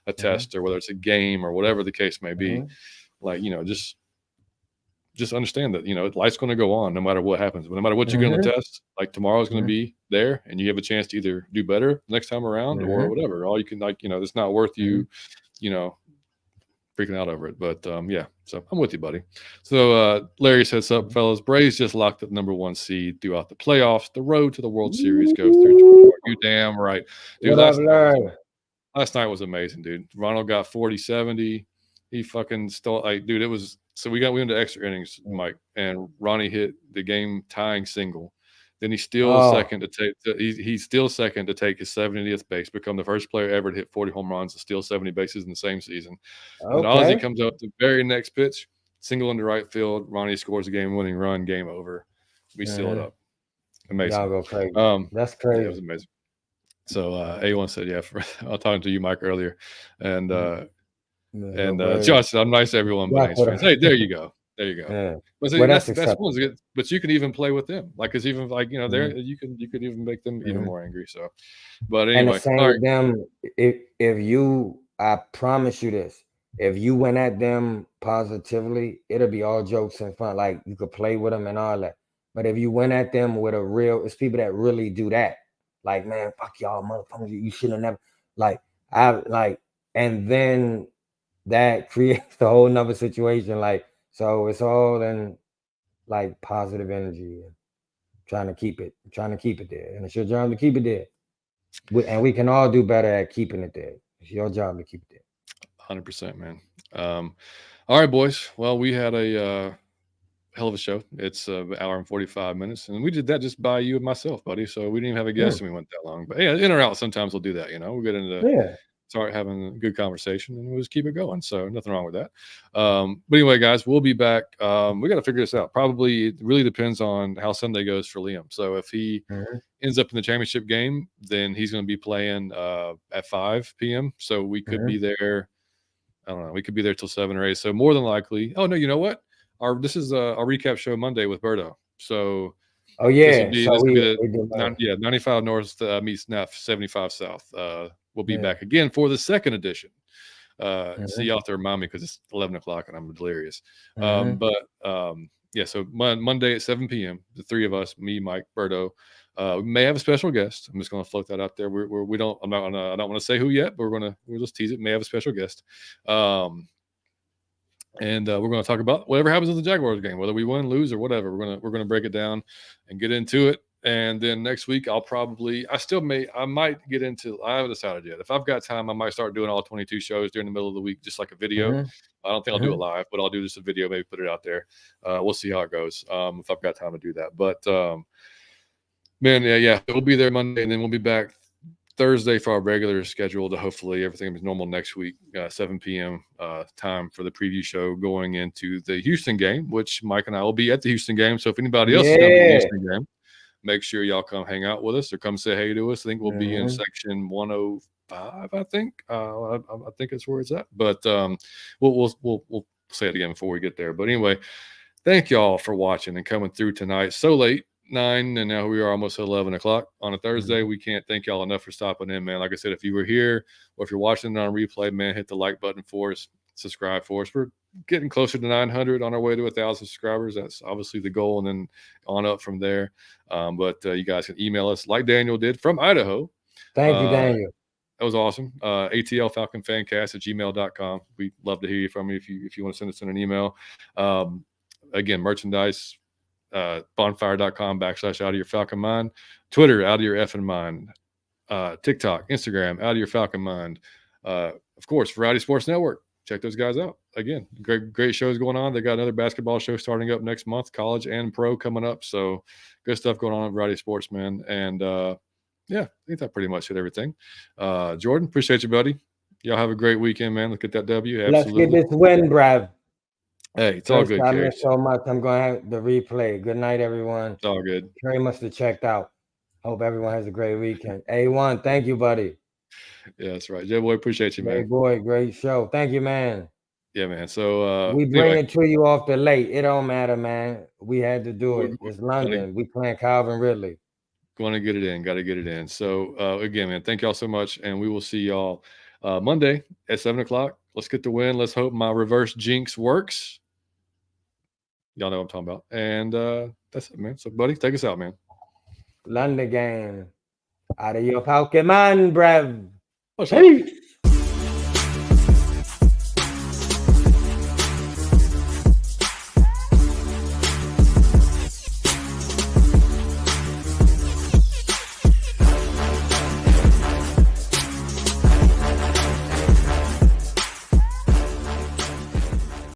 A: a test or whether it's a game or whatever the case may be. Like, just understand that life's going to go on no matter what happens. But no matter what you get on the test, like tomorrow's going to be there, and you have a chance to either do better next time around or whatever. All you can, like, it's not worth you, freaking out over it. But yeah, so I'm with you, buddy. So Larry says, "Up, fellas, Braves just locked up #1 seed throughout the playoffs. The road to the World Series goes through Georgia." You damn right, dude. Last night was amazing, dude. Ronald got 40-70. He fucking stole, like, dude, it was, so we went into extra innings, Mike, and Ronnie hit the game tying single. Then he's still second to take. He's still second to take his 70th base, become the first player ever to hit 40 home runs and steal 70 bases in the same season. Then Ozzie comes up the very next pitch, single into right field. Ronnie scores a game-winning run. Game over. We seal it up. Amazing.
B: Y'all go crazy. That's crazy.
A: Yeah, it was amazing. So A1 said, "Yeah." I was talking to you, Mike, earlier, and Josh said, "I'm nice to everyone, but A's fans." Hey, there you go. There you go. Yeah. But see, that's one. But you can even play with them, like, because even like there you could even make them even more angry. So, but anyway,
B: and the same with them. If you, I promise you this, if you went at them positively, it'll be all jokes and fun. Like, you could play with them and all that. But if you went at them with it's people that really do that. Like, man, fuck y'all, motherfuckers. You should have never. And then that creates a whole nother situation. Like, so it's all in like positive energy, and trying to keep it there. And it's your job to keep it there. And we can all do better at keeping it there. It's your job to keep it there.
A: 100%, man. All right, boys. Well, we had a hell of a show. It's an hour and 45 minutes, and we did that just by you and myself, buddy. So we didn't even have a guest, and we went that long. But yeah, in or out, sometimes we'll do that. We'll get into start having a good conversation, and we'll just keep it going. So nothing wrong with that. But anyway, guys, we'll be back. We got to figure this out. Probably, it really depends on how Sunday goes for Liam. So if he ends up in the championship game, then he's going to be playing at 5 p.m. So we could be there. I don't know. We could be there till 7 or 8. So more than likely. Oh no, you know what? This is our recap show Monday with Berto. So this would be the 95 North meets 75 South. We'll be back again for the second edition. See, y'all have to remind me because it's 11 o'clock and I'm delirious. Yeah, so Monday at 7 p.m. the three of us, me, Mike, Berto. We may have a special guest. I'm just going to float that out there. I don't want to say who yet, but we'll just tease it. May have a special guest. And we're going to talk about whatever happens in the Jaguars game, whether we win, lose, or whatever. We're going to break it down and get into it. And then next week, I might get into. I haven't decided yet. If I've got time, I might start doing all 22 shows during the middle of the week, just like a video. I don't think I'll do it live, but I'll do just a video, maybe put it out there. We'll see how it goes. If I've got time to do that, but man, yeah, we'll be there Monday, and then we'll be back Thursday for our regular schedule to hopefully everything is normal next week, 7 p.m. Time for the preview show going into the Houston game, which Mike and I will be at the Houston game. So if anybody else is coming to the Houston game, make sure y'all come hang out with us or come say hey to us. I think we'll be in section 105. I think that's where it's at. But we'll say it again before we get there. But anyway, thank y'all for watching and coming through tonight. So late. 9, and now we are almost at 11 o'clock on a Thursday. We can't thank y'all enough for stopping in, man. Like I said, if you were here or if you're watching it on replay, man, hit the like button for us, subscribe for us. We're getting closer to 900 on our way to 1,000 subscribers. That's obviously the goal, and then on up from there. But you guys can email us like Daniel did from Idaho.
B: Thank you, Daniel.
A: That was awesome. atlfalconfancast@gmail.com. We'd love to hear from you if you want to send us an email. Again, merchandise. Bonfire.com/out of your Falcon mind, Twitter out of your effing mind, TikTok, Instagram out of your Falcon mind, of course VarietySports Network. Check those guys out. Again, great shows going on. They got another basketball show starting up next month, college and pro coming up. So good stuff going on at Variety Sports, man. And yeah, I think that pretty much hit everything. Jordan, appreciate you, buddy. Y'all have a great weekend, man. Let's get that W. Absolutely.
B: Let's get this win, Brav.
A: Hey, it's all good.
B: I missed so much. I'm going to have the replay. Good night, everyone.
A: It's all good.
B: Very much to check out. Hope everyone has a great weekend. A1, thank you, buddy.
A: Yeah, that's right. J-Boy, appreciate you, man.
B: J-Boy, great show. Thank you, man.
A: Yeah, man. So
B: We bring
A: anyway,
B: it to you off the late. It don't matter, man. We had to do it. It's London. We playing Calvin Ridley.
A: Going to get it in. Got to get it in. So again, man, thank y'all so much, and we will see y'all Monday at 7:00. Let's get the win. Let's hope my reverse jinx works. Y'all know what I'm talking about. And that's it, man. So, buddy, take us out, man.
B: London game. Out of your Falcon, man, bruv.
A: What's up?
B: Peace.